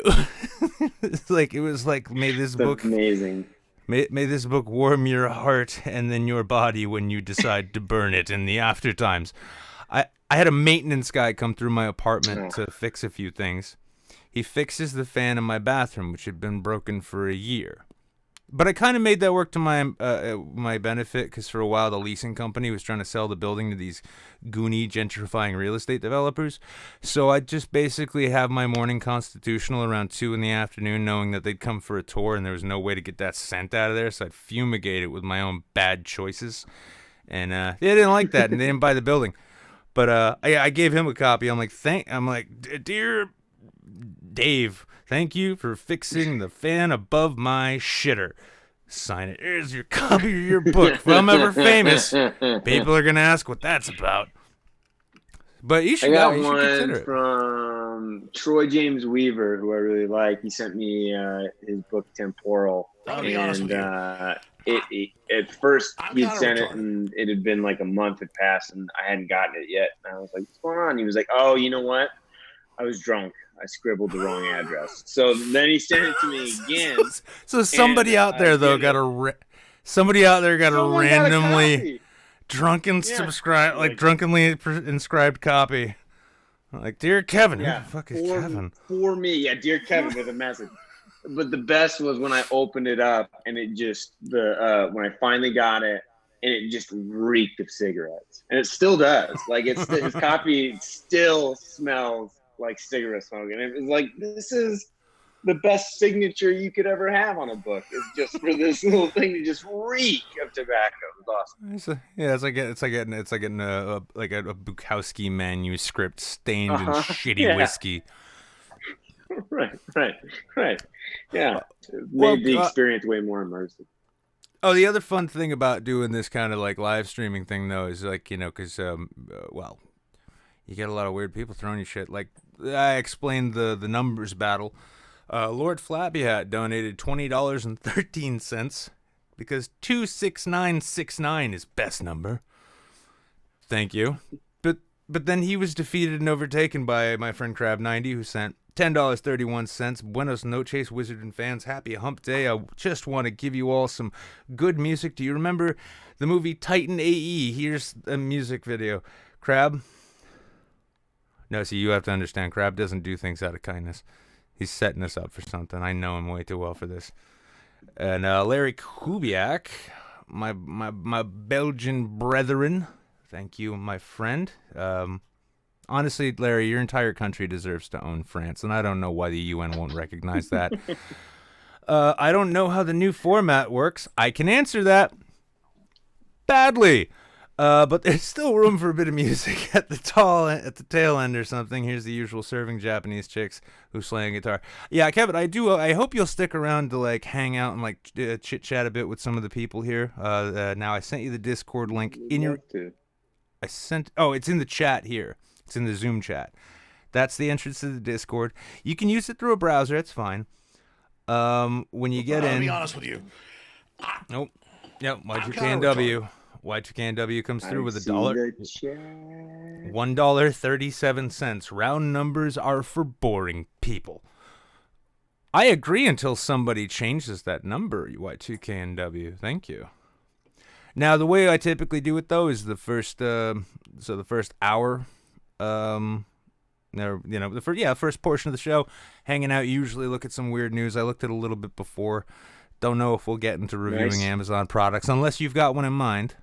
it was like may this book amazing. May this book warm your heart and then your body when you decide to burn it in the after times. I had a maintenance guy come through my apartment to fix a few things. He fixes the fan in my bathroom, which had been broken for a year. But I kind of made that work to my benefit, because for a while the leasing company was trying to sell the building to these goony gentrifying real estate developers. So I'd just basically have my morning constitutional around 2 in the afternoon, knowing that they'd come for a tour and there was no way to get that scent out of there. So I'd fumigate it with my own bad choices. And they didn't like that, and they didn't buy the building. But I gave him a copy. I'm like, "Dear Dave, thank you for fixing the fan above my shitter. Sign it. Here's your copy of your book. If I'm ever famous, people are gonna ask what that's about." But you should consider it. From Troy James Weaver, who I really like. He sent me his book Temporal, and at first he had sent it, and it had been like a month had passed, and I hadn't gotten it yet. And I was like, "What's going on?" He was like, "Oh, you know what? I was drunk. I scribbled the wrong address." So then he sent it to me again. So somebody out there though got a randomly drunkenly inscribed copy. Like, "Dear Kevin." Who the fuck is Kevin? For me, yeah, "Dear Kevin" with a message. But the best was when I opened it up and it just when I finally got it, and it just reeked of cigarettes, and it still does. Like his copy still smells like cigarette smoke, and it was like, this is the best signature you could ever have on a book. Is just for this little thing to just reek of tobacco. It was awesome. It's like getting a Bukowski manuscript stained in shitty Yeah. whiskey. Right. Yeah, it Well, made the experience way more immersive. Oh, the other fun thing about doing this kind of like live streaming thing, though, is like, because, well, you get a lot of weird people throwing you shit. Like, I explained the numbers battle. Lord Flappy Hat donated $20.13 because 26969 is best number. Thank you. But then he was defeated and overtaken by my friend Crab90, who sent $10.31. Buenos noches, Wizard and fans. Happy hump day. I just want to give you all some good music. Do you remember the movie Titan AE? Here's a music video. Crab? No, see, you have to understand. Crab doesn't do things out of kindness. He's setting us up for something. I know him way too well for this. And Larry Kubiak, my Belgian brethren. Thank you, my friend. Honestly, Larry, your entire country deserves to own France, and I don't know why the UN won't recognize that. I don't know how the new format works. I can answer that badly. But there's still room for a bit of music at the tail end or something. Here's the usual serving Japanese chicks who slay a guitar. Yeah, Kevin, I hope you'll stick around to like hang out and like chit chat a bit with some of the people here. Now I sent you the Discord link in your. It's in the chat here. It's in the Zoom chat. That's the entrance to the Discord. You can use it through a browser. It's fine. When you get in. I'll be honest with you. Nope. Yep. Y2KNW. Y2KNW comes through with $1.37. Round numbers are for boring people. I agree until somebody changes that number. Y2KNW. Thank you. Now, the way I typically do it, though, is the first hour, the first portion of the show, hanging out, usually look at some weird news. I looked at a little bit before. Don't know if we'll get into reviewing Amazon products, unless you've got one in mind.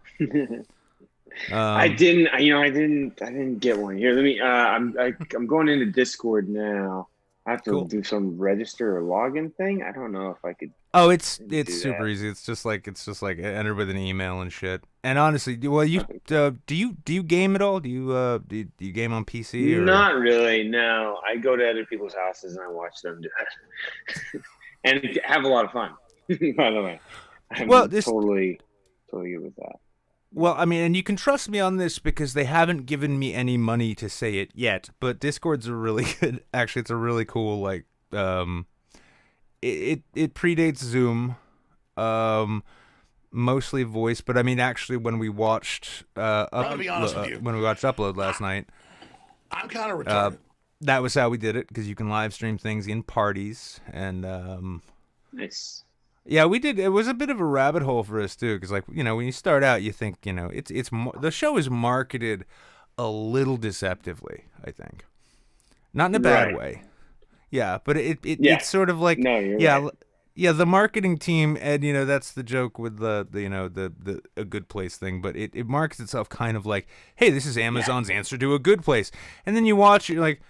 I didn't get one here. Let me. I'm going into Discord now. I have to do some register or login thing. I don't know if I could. Oh, it's super easy. It's just like enter with an email and shit. And honestly, do you game at all? Do you game on PC? Or? Not really. No, I go to other people's houses and I watch them do it, and have a lot of fun. By the way, I'm totally good with that. Well, I mean, and you can trust me on this because they haven't given me any money to say it yet. But Discord's a really good. Actually, it's a really cool like. It predates Zoom, mostly voice. But I mean, actually, when we watched Upload last night, I'm kind of retarded. That was how we did it because you can live stream things in parties and. Nice. Yeah, we did. It was a bit of a rabbit hole for us too, because when you start out, you think the show is marketed a little deceptively. I think, not in a bad way. Yeah, but it's sort of like right. Yeah, the marketing team, and that's the joke with the A Good Place thing, but it markets itself kind of like, hey, this is Amazon's answer to A Good Place, and then you watch, you're like,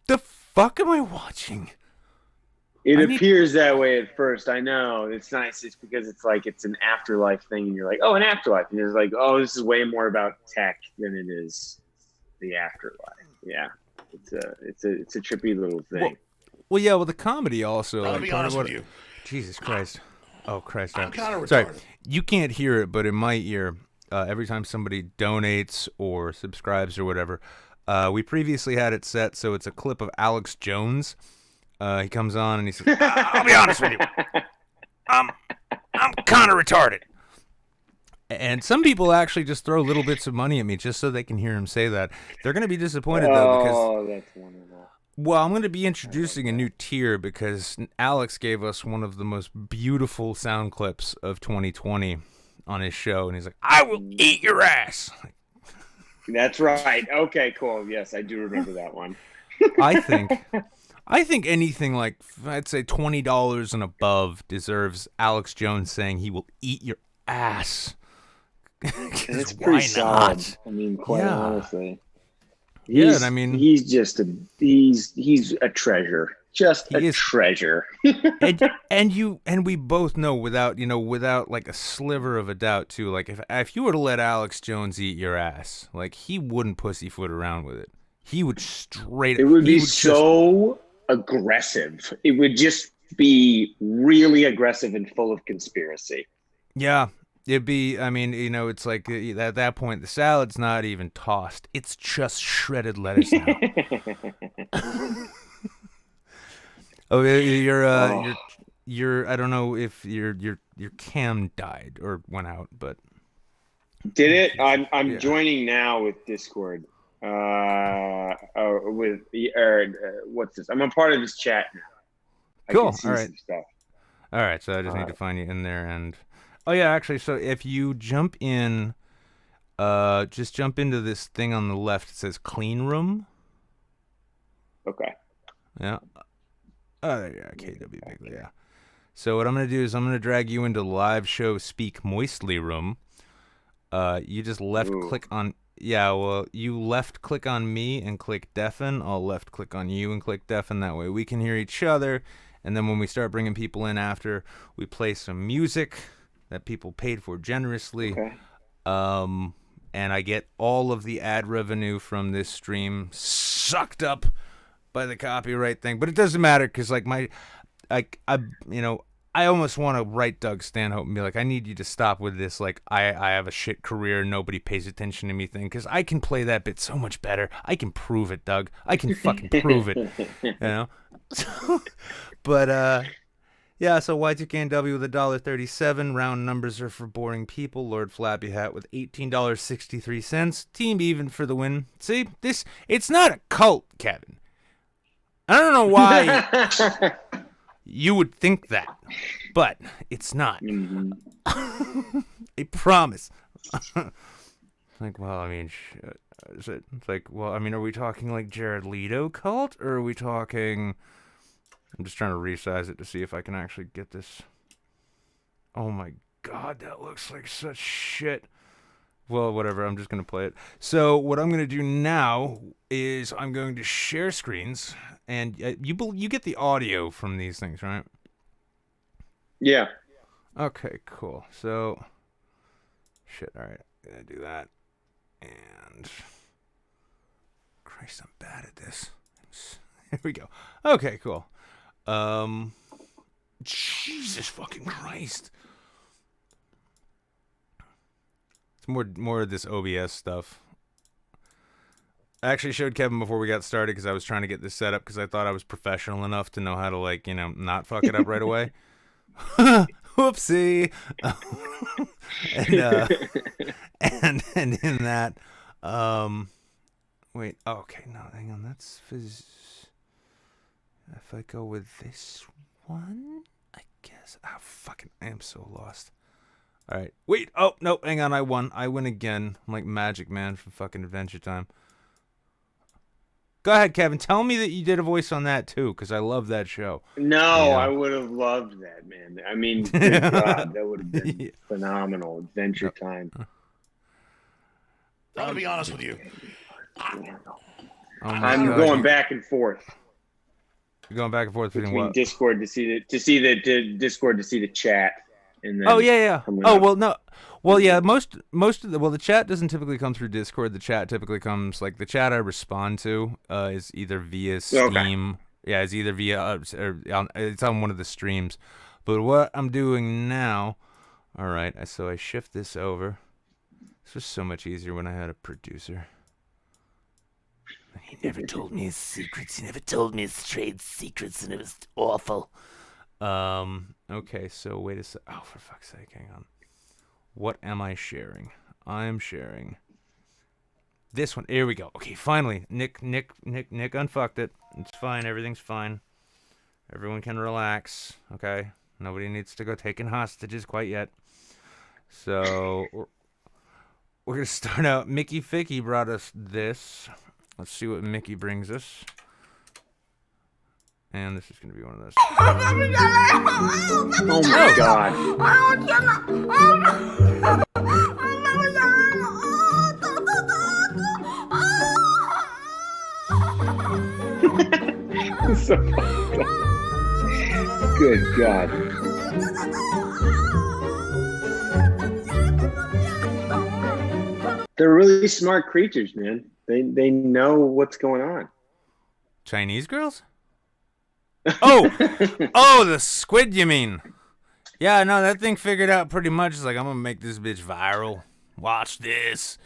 the fuck am I watching? It appears that way at first. I know. It's nice. It's because it's an afterlife thing, and you're like, oh, an afterlife. And it's like, oh, this is way more about tech than it is the afterlife. Yeah. It's a trippy little thing. Well, the comedy also. I'll be honest with you. Jesus Christ. Oh, Christ. I'm kind of retarded. Sorry. You can't hear it, but in my ear, every time somebody donates or subscribes or whatever, we previously had it set so it's a clip of Alex Jones. He comes on and he says, I'll be honest with you. I'm kind of retarded. And some people actually just throw little bits of money at me just so they can hear him say that. They're going to be disappointed, though, because... that's wonderful. Well, I'm going to be introducing a new tier because Alex gave us one of the most beautiful sound clips of 2020 on his show. And he's like, I will eat your ass. That's right. Okay, cool. Yes, I do remember that one. I think anything like, I'd say $20 and above deserves Alex Jones saying he will eat your ass. And it's why pretty solid. not? I mean, quite honestly. And I mean, he's just he's a treasure. Just a treasure. and we both know without like a sliver of a doubt too. Like if you were to let Alex Jones eat your ass, like he wouldn't pussyfoot around with it. He would straight. It would be so aggressive. It would just be really aggressive and full of conspiracy. Yeah. It'd be, I mean, it's like at that point, the salad's not even tossed. It's just shredded lettuce now. Oh, you're, I don't know if your cam died or went out, but. Did it? I'm joining now with Discord. What's this? I'm a part of this chat now. Cool. I can see All right. some stuff. All right. So I just need to find you in there and. Oh yeah, actually, so if you jump in, just jump into this thing on the left. It says clean room. Okay. Yeah. Oh, there you are, KW Bigley, yeah. So what I'm going to do is I'm going to drag you into live show Speak Moistly room. You just left-click on... Yeah, well, you left-click on me and click deafen. I'll left-click on you and click deafen. That way we can hear each other. And then when we start bringing people in after, we play some music that people paid for generously. Okay. And I get all of the ad revenue from this stream sucked up by the copyright thing. But it doesn't matter because, like, I almost want to write Doug Stanhope and be like, I need you to stop with this, like, I have a shit career, nobody pays attention to me thing, because I can play that bit so much better. I can prove it, Doug. I can fucking prove it, But, yeah, so Y2KNW with $1.37. Round numbers are for boring people. Lord Flappy Hat with $18.63. Team even for the win. See, it's not a cult, Kevin. I don't know why you would think that, but it's not. Mm-hmm. I promise. Like, well, I mean, shit. It's like, well, I mean, are we talking like Jared Leto cult, or are we talking... I'm just trying to resize it to see if I can actually get this. Oh my god, that looks like such shit. Well, whatever, I'm just going to play it. So what I'm going to do now is I'm going to share screens, and you get the audio from these things, right? Yeah. Okay, cool. So, shit, all right, I'm going to do that. And, Christ, I'm bad at this. Here we go. Okay, cool. Jesus fucking Christ. It's more of this OBS stuff. I actually showed Kevin before we got started because I was trying to get this set up because I thought I was professional enough to know how to, like, not fuck it up right away. Whoopsie. And in that, wait, okay, no, hang on, that's if I go with this one, I guess. Oh, fucking, I am so lost. All right. Wait. Oh, no, hang on. I won. I win again. I'm like Magic Man from fucking Adventure Time. Go ahead, Kevin. Tell me that you did a voice on that, too, because I love that show. No, I would have loved that, man. I mean, good God, that would have been phenomenal. Adventure Time. I'm going to be honest with you. I'm going back and forth. You're going back and forth between what? Discord to see the chat, and then yeah. Oh well, no, well yeah. Most of the chat doesn't typically come through Discord. The chat typically comes the chat I respond to is either via Steam. Okay. Yeah, it's either via it's on one of the streams. But what I'm doing now, all right. So I shift this over. This was so much easier when I had a producer. He never told me his secrets. He never told me his trade secrets, and it was awful. Okay, so wait a sec. Oh, for fuck's sake, hang on. What am I sharing? I'm sharing this one. Here we go. Okay, finally. Nick unfucked it. It's fine. Everything's fine. Everyone can relax. Okay? Nobody needs to go taking hostages quite yet. So, we're going to start out. Mickey Ficky brought us this. Let's see what Mickey brings us. And this is going to be one of those. Oh my God. so fucked up. Good God. They're really smart creatures, man. They know what's going on. Chinese girls? Oh, the squid, you mean? Yeah, no, that thing figured out pretty much. It's like, I'm gonna make this bitch viral. Watch this.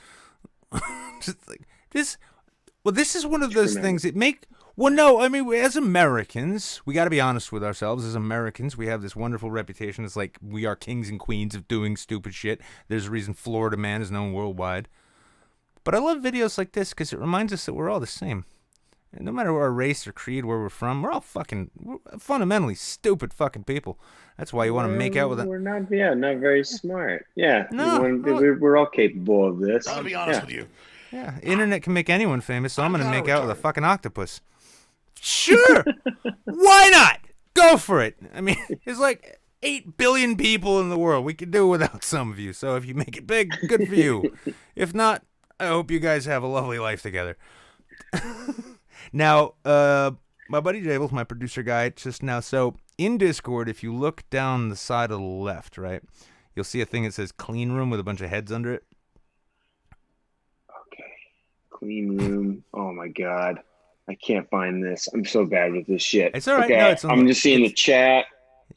Just like this. Well, this is one of those things that make. Well, no, I mean, as Americans, we got to be honest with ourselves. As Americans, we have this wonderful reputation. It's like we are kings and queens of doing stupid shit. There's a reason Florida Man is known worldwide. But I love videos like this because it reminds us that we're all the same. And no matter our race or creed, where we're from, we're fundamentally stupid fucking people. That's why you want to make out with it. We're not very smart. Yeah, No, we're all capable of this. I'll be honest with you. Yeah, internet can make anyone famous, so I'm going to make out with a fucking octopus. Sure! Why not? Go for it. I mean, there's like 8 billion people in the world. We could do without some of you, so if you make it big, good for you. If not, I hope you guys have a lovely life together. Now, my buddy Jables, my producer guy, just now, so in Discord, if you look down the side of the left, right, you'll see a thing that says clean room with a bunch of heads under it. Okay. Clean room. Oh my God. I can't find this. I'm so bad with this shit. It's all right. Okay. No, it's I'm just seeing the chat.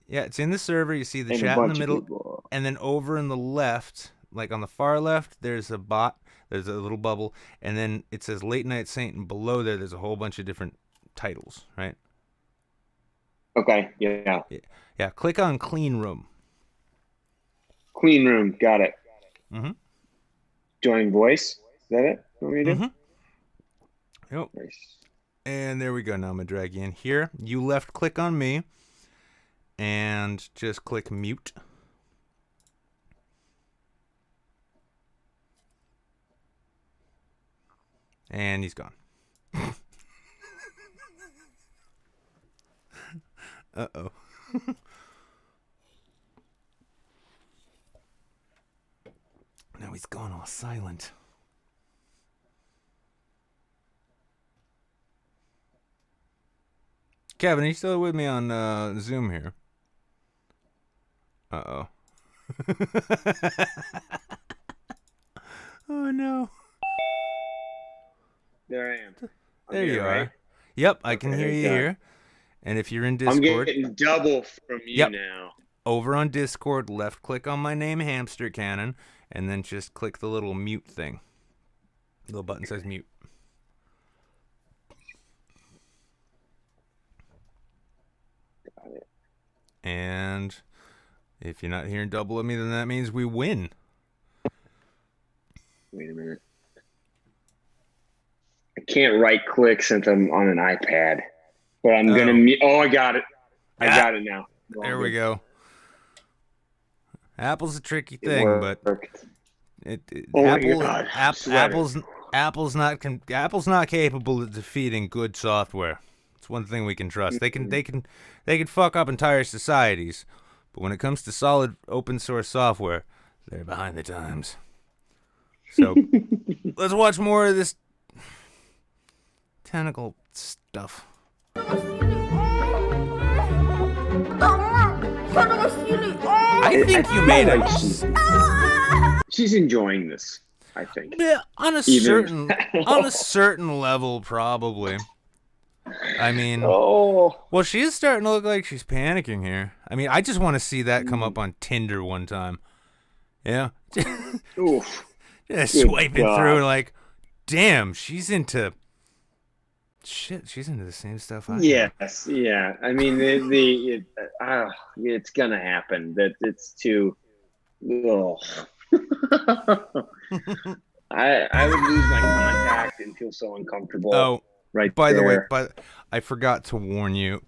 Yeah, it's in the server. You see the And a chat in the bunch of middle. people. And then over in the left, like on the far left, there's a bot. There's a little bubble. And then it says Late Night Saint. And below there's a whole bunch of different titles, right? Okay. Yeah. Yeah. Click on Clean Room. Clean room. Got it. Mm-hmm. Join voice. Is that it? What we do? Mm-hmm. Yep. Nice. And there we go. Now I'm going to drag you in here. You left click on me. And just click mute. And he's gone. Uh-oh. Now he's gone all silent. Kevin, are you still with me on Zoom here? Uh-oh. Oh, no. There I am. There you are. Right? Yep, I can hear you here. And if you're in Discord... I'm getting double from you now. Over on Discord, left click on my name, Hamster Cannon, and then just click the little mute thing. The little button says mute. Got it. And if you're not hearing double of me, then that means we win. Wait a minute. I can't right click since I'm on an iPad. But I'm going to... Oh, I got it. I got it now. There we go. Apple's a tricky thing, but Apple's not capable of defeating good software. It's one thing we can trust. They can fuck up entire societies, but when it comes to solid open source software, they're behind the times. So let's watch more of this tentacle stuff. I think you made it. She's enjoying this, I think. Yeah, on a certain level, probably. I mean, well, she is starting to look like she's panicking here. I mean, I just want to see that come up on Tinder one time. Yeah, Oof. just swiping through, like, damn, she's into. Shit, she's into the same stuff I am. Yes, yeah. I mean, it's gonna happen. That it's too. Ugh. I would lose my contact and feel so uncomfortable. Oh, right. By there. the way, I forgot to warn you.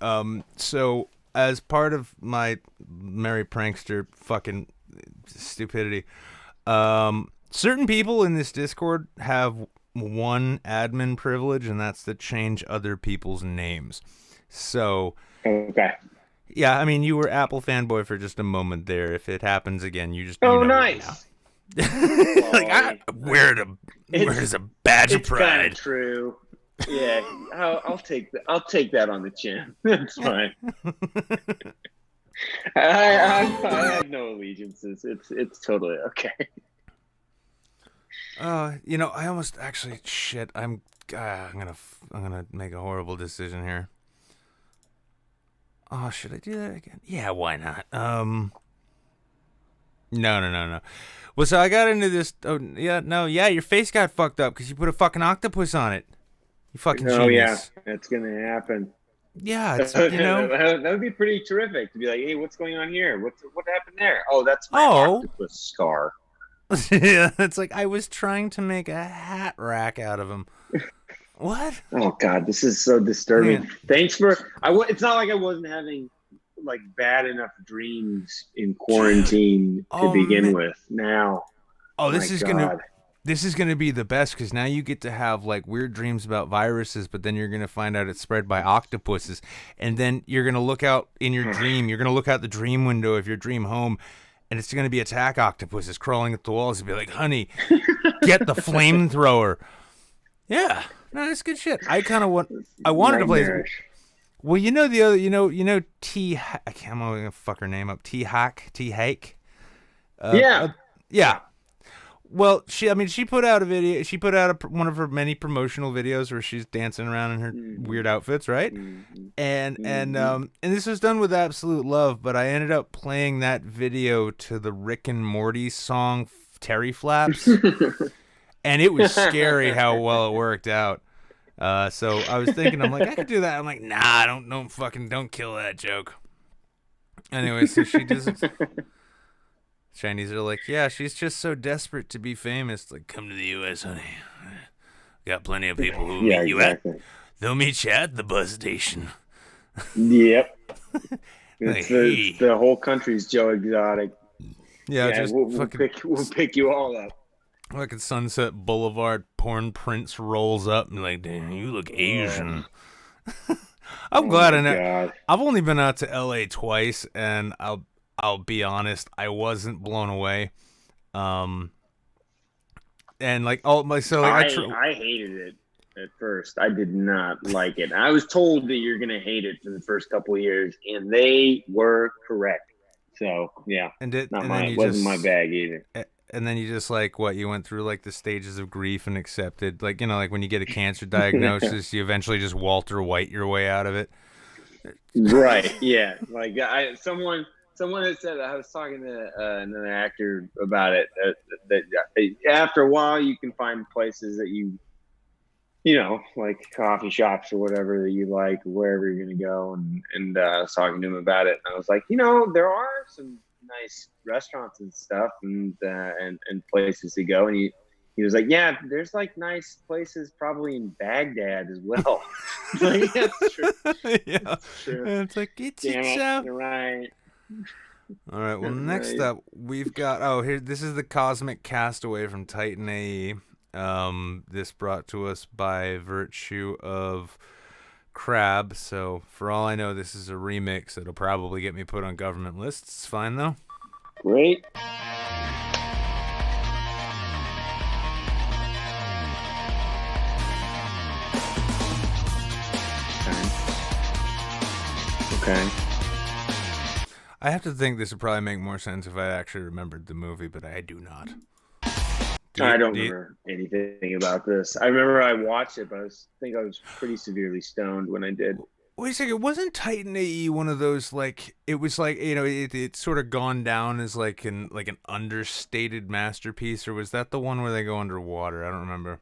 So as part of my Merry Prankster fucking stupidity, certain people in this Discord have one admin privilege, and that's to change other people's names. So, okay. Yeah, I mean, you were Apple fanboy for just a moment there. If it happens again, you just nice. Like, where does a badge of pride? It's true. Yeah, I'll take that. I'll take that on the chin. That's fine. I have no allegiances. It's totally okay. I almost actually shit. I'm gonna make a horrible decision here. Oh, should I do that again? Yeah, why not? No. Well, so I got into this. Oh, yeah, no, yeah, your face got fucked up because you put a fucking octopus on it. You fucking Oh yeah, genius. that's gonna happen. Yeah, it's That would be pretty terrific to be like, hey, what's going on here? What happened there? Oh, that's my Oh. octopus scar. Yeah, it's like I was trying to make a hat rack out of him. What? Oh God, this is so disturbing. Man. Thanks for. It's not like I wasn't having like bad enough dreams in quarantine to begin with. Now, oh, this is God. This is gonna be the best because now you get to have like weird dreams about viruses, but then you're gonna find out it's spread by octopuses, and then you're gonna look out in your dream. You're gonna look out the dream window of your dream home, and it's gonna be attack octopuses crawling at the walls and be like, "Honey, get the flamethrower." Yeah, no, that's good shit. I wanted to play. Well, the other, I can't. I'm gonna fuck her name up. T Hake. Yeah. Well, she put out a video. She put out one of her many promotional videos where she's dancing around in her weird outfits, right? And this was done with absolute love. But I ended up playing that video to the Rick and Morty song "Terry Flaps," and it was scary how well it worked out. So I was thinking, I'm like, I could do that. I'm like, nah, don't kill that joke. Anyway, so she just. Chinese are like, yeah, she's just so desperate to be famous. Like, come to the U.S., honey. Got plenty of people who meet you they'll meet you at the bus station. Yep. It's the whole country's Joe Exotic. Yeah, we'll pick you all up. Like at Sunset Boulevard, porn prince rolls up and like, damn, you look Asian. I'm glad I know. God. I've only been out to L.A. twice, and I'll be honest, I wasn't blown away. And like I hated it at first. I did not like it. I was told that you're gonna hate it for the first couple of years, and they were correct. So yeah, wasn't my bag either. And then you just like you went through like the stages of grief and accepted, like like when you get a cancer diagnosis, you eventually just Walter White your way out of it. Right? Yeah. Like someone had said, I was talking to another actor about it, that after a while you can find places that like coffee shops or whatever that you like, wherever you're going to go. And I was talking to him about it. And I was like, there are some nice restaurants and stuff and places to go. And he was like, yeah, there's like nice places probably in Baghdad as well. Like, that's true. Yeah. That's true. And it's like, You're right. All right. Well, next up we've got this is the Cosmic Castaway from Titan AE. This brought to us by virtue of Crab. So for all I know, this is a remix. It'll probably get me put on government lists. It's fine though. Great. Okay. I have to think this would probably make more sense if I actually remembered the movie, but I do not. I don't remember anything about this. I remember I watched it, but I think I was pretty severely stoned when I did. Wait a second, wasn't Titan AE one of those, like, it was like, it's sort of gone down as like an understated masterpiece, or was that the one where they go underwater? I don't remember.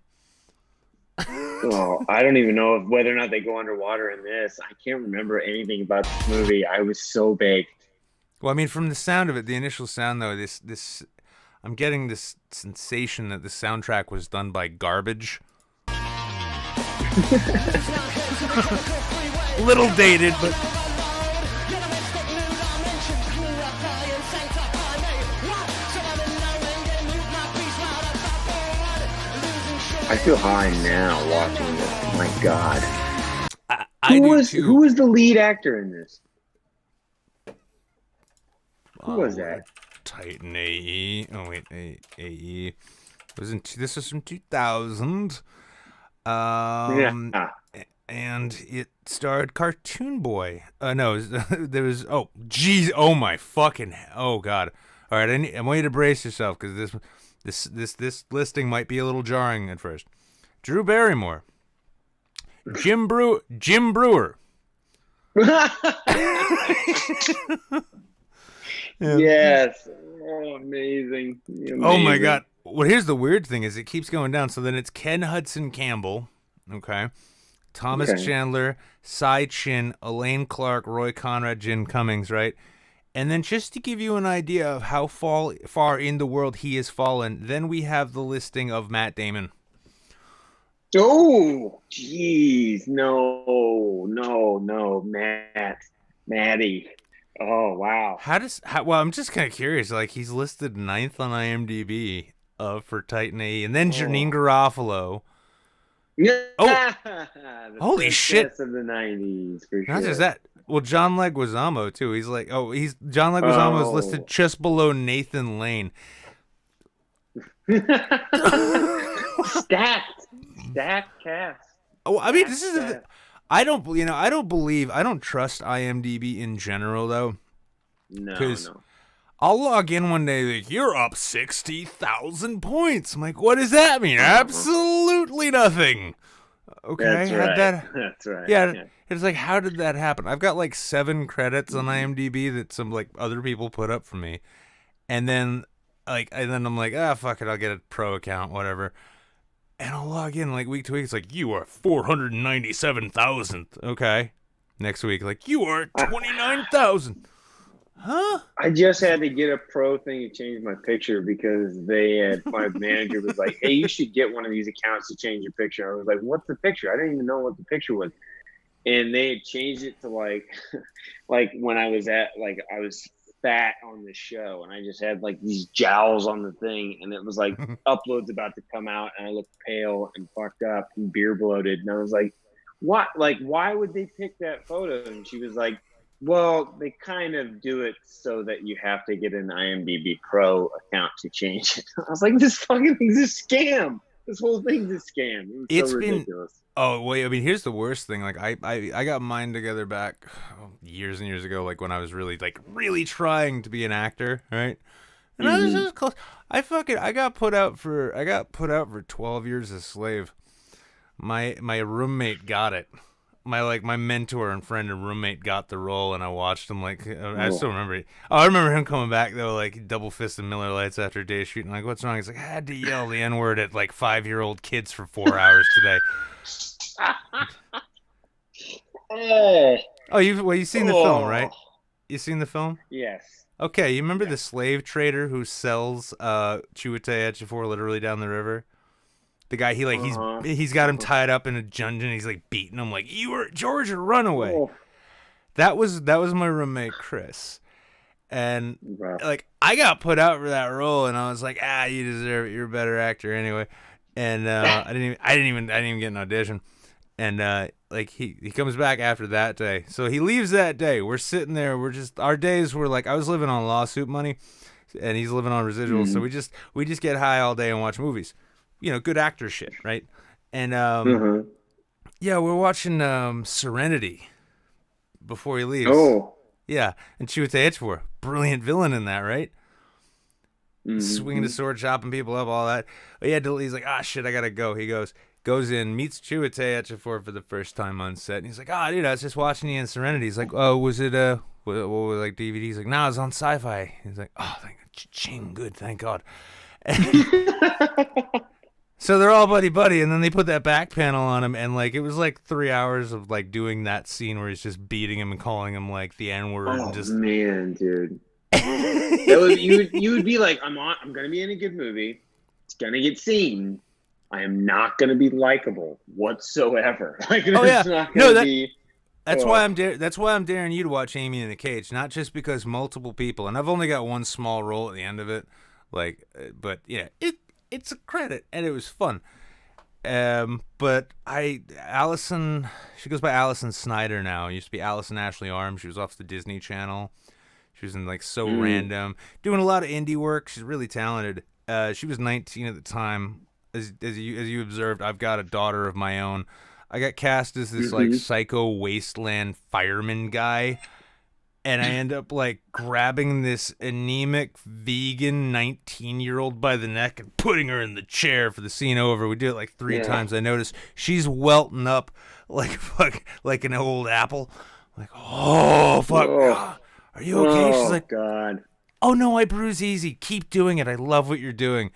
Well, I don't even know whether or not they go underwater in this. I can't remember anything about this movie. I was so baked. Well, I mean, from the sound of it, the initial sound though, this I'm getting this sensation that the soundtrack was done by Garbage. Little dated, but I feel high now watching this. My God. Who was the lead actor in this? Who was that? Titan AE. Oh wait, AE. This was from 2000. Yeah. And it starred Cartoon Boy. No, there was. Oh, geez. Oh my fucking. Oh god. All right, I want you to brace yourself because this listing might be a little jarring at first. Drew Barrymore, Jim Brewer. Yes. Oh, amazing. Oh my god. Well, here's the weird thing: is it keeps going down. So then it's Ken Hudson Campbell. Okay. Thomas Chandler, Cy Chin, Elaine Clark, Roy Conrad, Jim Cummings, right? And then just to give you an idea of how far in the world he has fallen, then we have the listing of Matt Damon. Oh, jeez. No, Matty. Oh, wow. Well, I'm just kind of curious. Like, he's listed 9th on IMDb for Titan AE. And then Janine Garofalo. Oh, holy shit! Of the '90s, for sure. Not just that. Well, John Leguizamo too. John Leguizamo is listed just below Nathan Lane. Stacked cast. Oh, I mean, this is. I don't trust IMDb in general though. No. I'll log in one day like, you're up 60,000 points. I'm like, what does that mean? Absolutely nothing. Okay. That's right. Yeah. It's like, how did that happen? I've got like 7 credits on IMDb that some like other people put up for me. And then I'm like, fuck it, I'll get a pro account, whatever. And I'll log in like week to week. It's like, you are 497,000th. Okay. Next week, like, you are 29,000. Huh? I just had to get a pro thing to change my picture because my manager was like, hey, you should get one of these accounts to change your picture. I was like, what's the picture? I didn't even know what the picture was. And they had changed it to like when I was I was fat on the show and I just had like these jowls on the thing and it was like upload's about to come out and I looked pale and fucked up and beer bloated. And I was like, what? Like, why would they pick that photo? And she was like, well, they kind of do it so that you have to get an IMDb Pro account to change it. I was like, this fucking thing's a scam. This whole thing's a scam. It's so ridiculous. Oh, wait, I mean, here's the worst thing. Like, I got mine together back years and years ago, like when I was really trying to be an actor, right? And I was close. I got put out for 12 years a slave. My roommate got it. My mentor and friend and roommate got the role, and I watched him. Like, I still remember it. Oh, I remember him coming back though, like double fisted Miller Lights after a day of shooting. Like, what's wrong? He's like, I had to yell the N-word at like 5-year-old kids for 4 hours today. Oh, you've seen the film, right? You seen the film? Yes. Okay, you remember the slave trader who sells Chiwetel Ejiofor literally down the river? The guy he's got him tied up in a dungeon. He's like beating him, like, you were Georgia, run away. Oh. That was my roommate Chris, and like I got put out for that role, and I was like, you deserve it. You're a better actor anyway. And I didn't even get an audition. And like he comes back after that day, so he leaves that day. We're sitting there. Our days were like I was living on lawsuit money, and he's living on residuals. So we just get high all day and watch movies. You know, good actor shit, right? And yeah, we're watching Serenity before he leaves. Oh, yeah, and Chiwetel Ejiofor, brilliant villain in that, right? Swinging the sword, chopping people up, all that. But he's like, shit, I gotta go. He goes in, meets Chiwetel Ejiofor for the first time on set, and he's like, dude, I was just watching you in Serenity. He's like, was it what was like DVD? He's like, no, it was on Sci-Fi. He's like, ching, good, thank God. So they're all buddy, and then they put that back panel on him, and like it was like 3 hours of like doing that scene where he's just beating him and calling him like the N-word. Oh, and just man, dude. You would be like, I'm gonna be in a good movie. It's gonna get seen. I am not gonna be likable whatsoever. Like, it's not gonna be. That's why I'm daring you to watch Amy in the Cage, not just because multiple people, and I've only got one small role at the end of it, like, but yeah, it's a credit, and it was fun. But Allison, she goes by Allison Snyder now. It used to be Allison Ashley Arms. She was off the Disney Channel. She was in like Random, doing a lot of indie work. She's really talented. She was 19 at the time. as you observed, I've got a daughter of my own. I got cast as this like psycho wasteland fireman guy, and I end up like grabbing this anemic vegan 19-year-old by the neck and putting her in the chair for the scene over. We do it like 3 times. I notice she's welting up like an old apple. Like, oh fuck, are you okay? She's like, God. Oh no, I bruise easy. Keep doing it. I love what you're doing.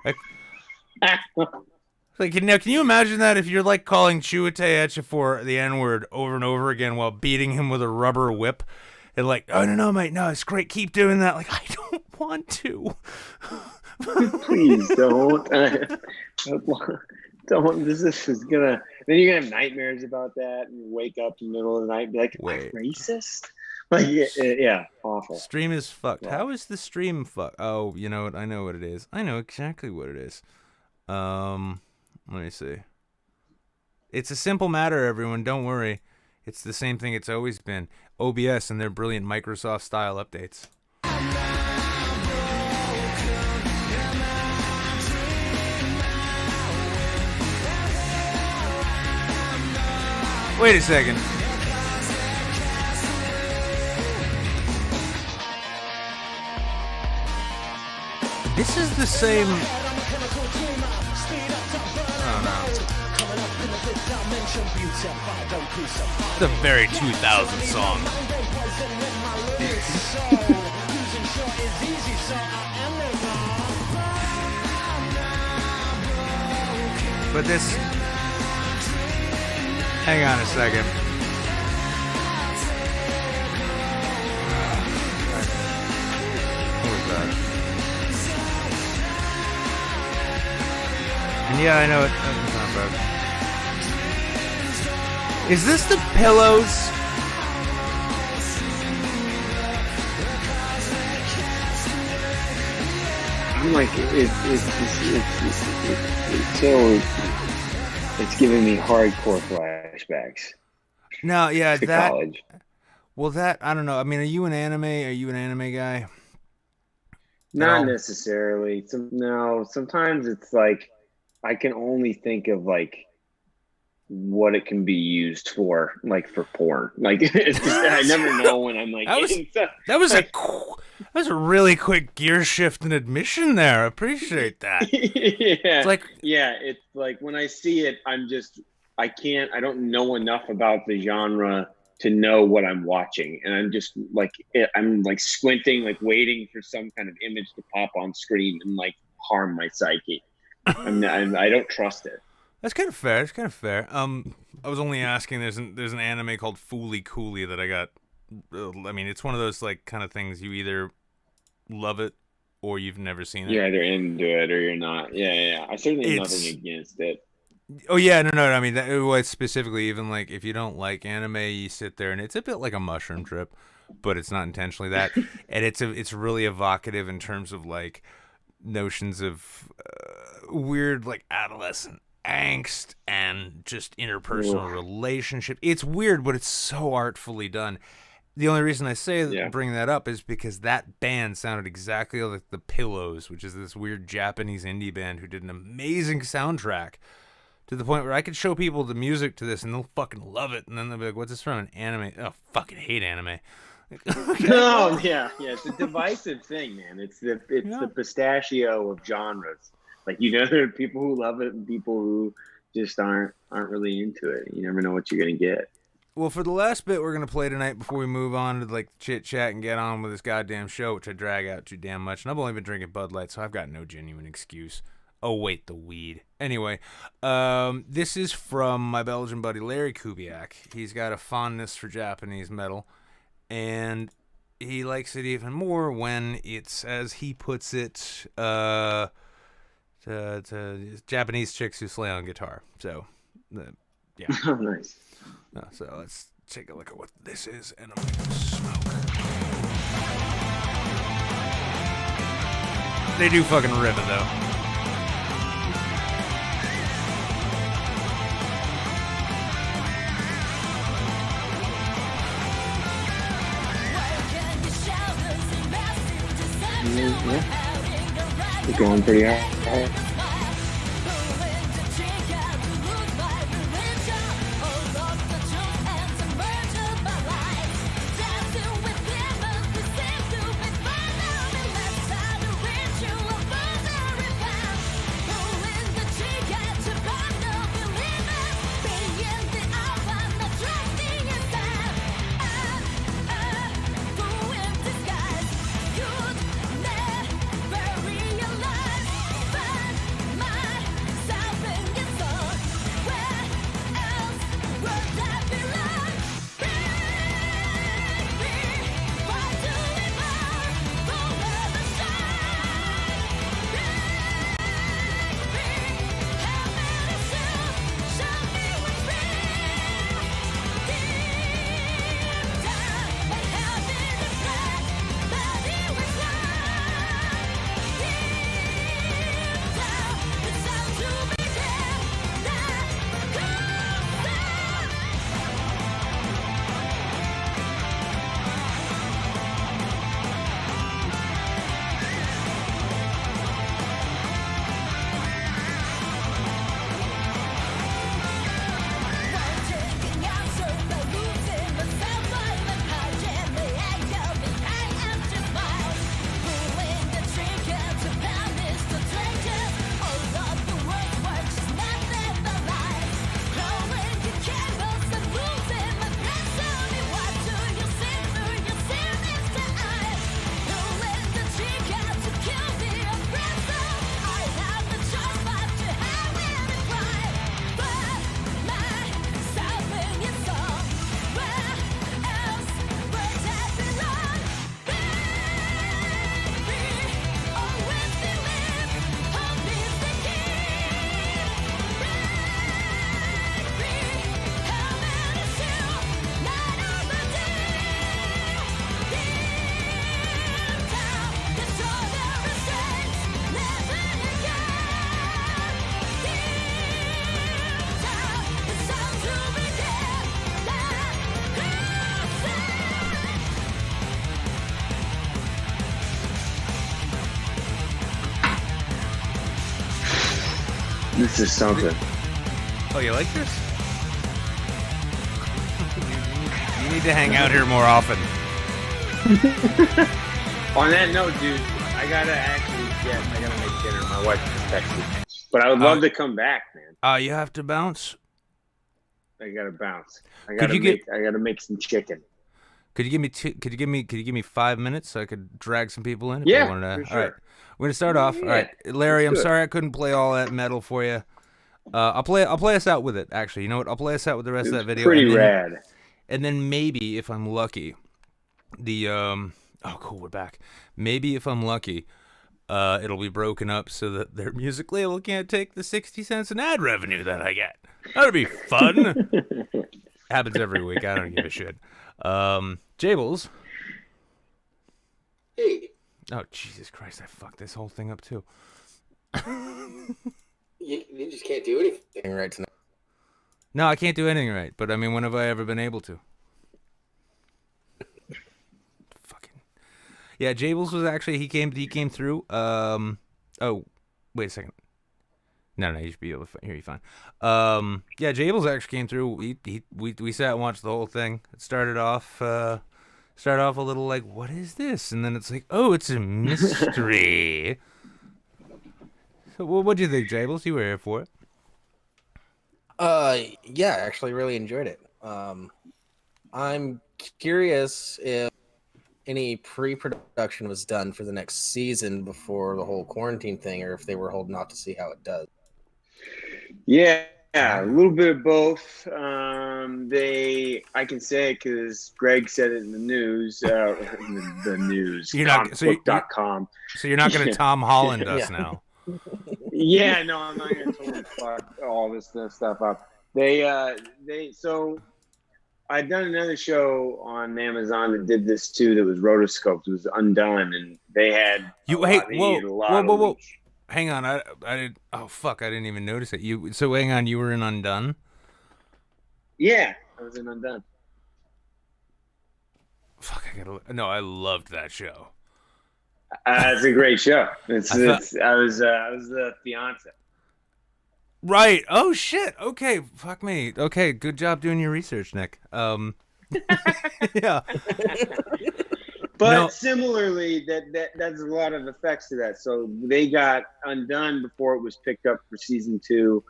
Like, now, can you imagine that if you're like calling Chiwetel Ejiofor the N-word over and over again while beating him with a rubber whip, and like, oh no, mate, no, it's great. Keep doing that. Like, I don't want to. Please don't. Don't. This is gonna. Then you're gonna have nightmares about that, and wake up in the middle of the night and be like, "Am I racist?" Like, yeah, awful. Stream is fucked. How is the stream fucked? Oh, you know what? I know what it is. I know exactly what it is. Let me see. It's a simple matter, everyone. Don't worry. It's the same thing it's always been. OBS and their brilliant Microsoft-style updates. Wait a second. This is the same... Oh, no. It's a very 2000 song. But this... Hang on a second. What was that? And yeah, I know it. That's not bad. Is this the Pillows? I'm like, it's giving me hardcore flashbacks. No, yeah, to that. College. Well, that I don't know. I mean, are you an anime guy? Not necessarily. No, sometimes it's like I can only think of like what it can be used for, like for porn. Like it's just, I never know when I'm like. That was a really quick gear shift and admission there. I appreciate that. Yeah, it's like when I see it, I don't know enough about the genre to know what I'm watching, and I'm just like I'm like squinting, like waiting for some kind of image to pop on screen and like harm my psyche. I don't trust it. That's kind of fair. I was only asking. There's an anime called Fooly Cooly that I got. I mean, it's one of those like kind of things you either love it or you've never seen it. You're either into it or you're not. Yeah. I certainly have nothing against it. Oh yeah, no. I mean, that was specifically even like if you don't like anime, you sit there and it's a bit like a mushroom trip, but it's not intentionally that, and it's really evocative in terms of like notions of weird like adolescent angst and just interpersonal relationship. It's weird, but it's so artfully done. The only reason I bring that up is because that band sounded exactly like the Pillows, which is this weird Japanese indie band who did an amazing soundtrack. To the point where I could show people the music to this and they'll fucking love it, and then they'll be like, "What's this from? An anime? Oh, fucking hate anime." No, yeah, it's a divisive thing, man. It's the pistachio of genres. Like, you know, there are people who love it and people who just aren't really into it. You never know what you're gonna get. Well, for the last bit we're gonna play tonight before we move on to like chit chat and get on with this goddamn show, which I drag out too damn much, and I've only been drinking Bud Light, so I've got no genuine excuse. Oh, wait, the weed. Anyway, this is from my Belgian buddy Larry Kubiak. He's got a fondness for Japanese metal, and he likes it even more when it's, as he puts it, to Japanese chicks who slay on guitar. So, yeah. Oh, nice. So let's take a look at what this is, and I'm going to smoke. They do fucking rip it, though. Yeah. You're going pretty hard. This is something. Oh, you like this? You need to hang out here more often. On that note, dude, I gotta make dinner. My wife just texted. But I would love to come back, man. You have to bounce. I gotta bounce. I Could gotta make some chicken. Could you give me 5 minutes so I could drag some people in? Yeah, for sure. All right, we're gonna start off. Yeah, All right, Larry, I'm do it. sorry I couldn't play all that metal for you. I'll play us out with it. Actually, you know what? I'll play us out with the rest of that video. Pretty rad. And then maybe if I'm lucky, oh cool, we're back. Maybe if I'm lucky, it'll be broken up so that their music label can't take the 60 cents in ad revenue that I get. That'd be fun. Happens every week. I don't give a shit. Jables. Hey. Oh, Jesus Christ. I fucked this whole thing up, too. You just can't do anything right tonight. No, I can't do anything right. But, I mean, when have I ever been able to? Fucking. Yeah, Jables was actually, he came through. Oh, wait a second. No, you should be able to hear you fine. Yeah, Jables actually came through. We sat and watched the whole thing. It started off a little like, what is this? And then it's like, oh, it's a mystery. So, what do you think, Jables? You were here for it. Yeah, I actually really enjoyed it. I'm curious if any pre-production was done for the next season before the whole quarantine thing, or if they were holding off to see how it does. Yeah, a little bit of both. I can say it because Greg said it in the news. The news. You're not comicbook.com. So you're not going to Tom Holland us now. Yeah, no, I'm not gonna totally fuck all this stuff up. So I'd done another show on Amazon that did this too. That was rotoscoped. It was Undone, and they had whoa. Hang on, I did. Oh fuck, I didn't even notice it. So hang on, you were in Undone? Yeah, I was in Undone. Fuck, I loved that show. It's a great show. I was the fiance. Right. Oh shit. Okay. Fuck me. Okay. Good job doing your research, Nick. Yeah. But similarly, that's a lot of effects to that. So they got Undone before it was picked up for season 2.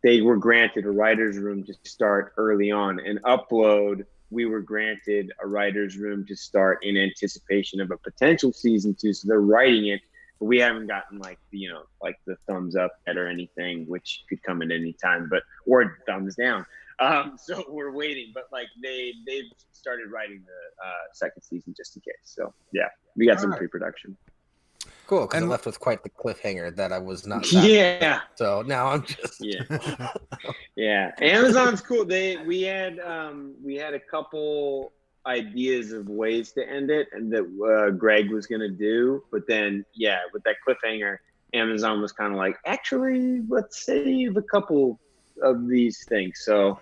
They were granted a writer's room to start early on, and Upload, we were granted a writer's room to start in anticipation of a potential season 2. So they're writing it, but we haven't gotten like the thumbs up yet or anything, which could come at any time, or thumbs down. So we're waiting, but like they've started writing the second season just in case. So yeah, we got some pre-production. Cool, because I left with quite the cliffhanger that I was not. Yeah. So now I'm just. Yeah. Amazon's cool. We had a couple ideas of ways to end it, and that Greg was gonna do, but then with that cliffhanger, Amazon was kind of like, actually, let's save a couple of these things. So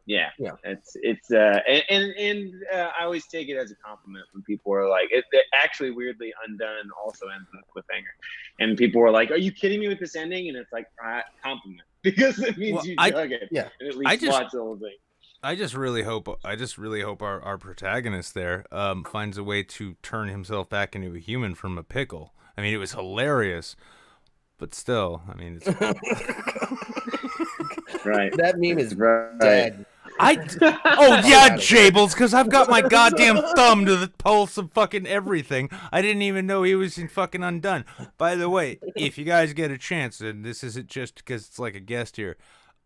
it's I always take it as a compliment when people are like, it actually weirdly Undone also ends with a cliffhanger, and people were like, are you kidding me with this ending? And it's like compliment, because it means you dug it, and at least watch the whole thing. I just really hope our protagonist there finds a way to turn himself back into a human from a pickle. I mean, it was hilarious, but still, I mean, it's right. That meme is dead. Jables, because I've got my goddamn thumb to the pulse of fucking everything. I didn't even know he was in fucking Undone. By the way, if you guys get a chance, and this isn't just because it's like a guest here,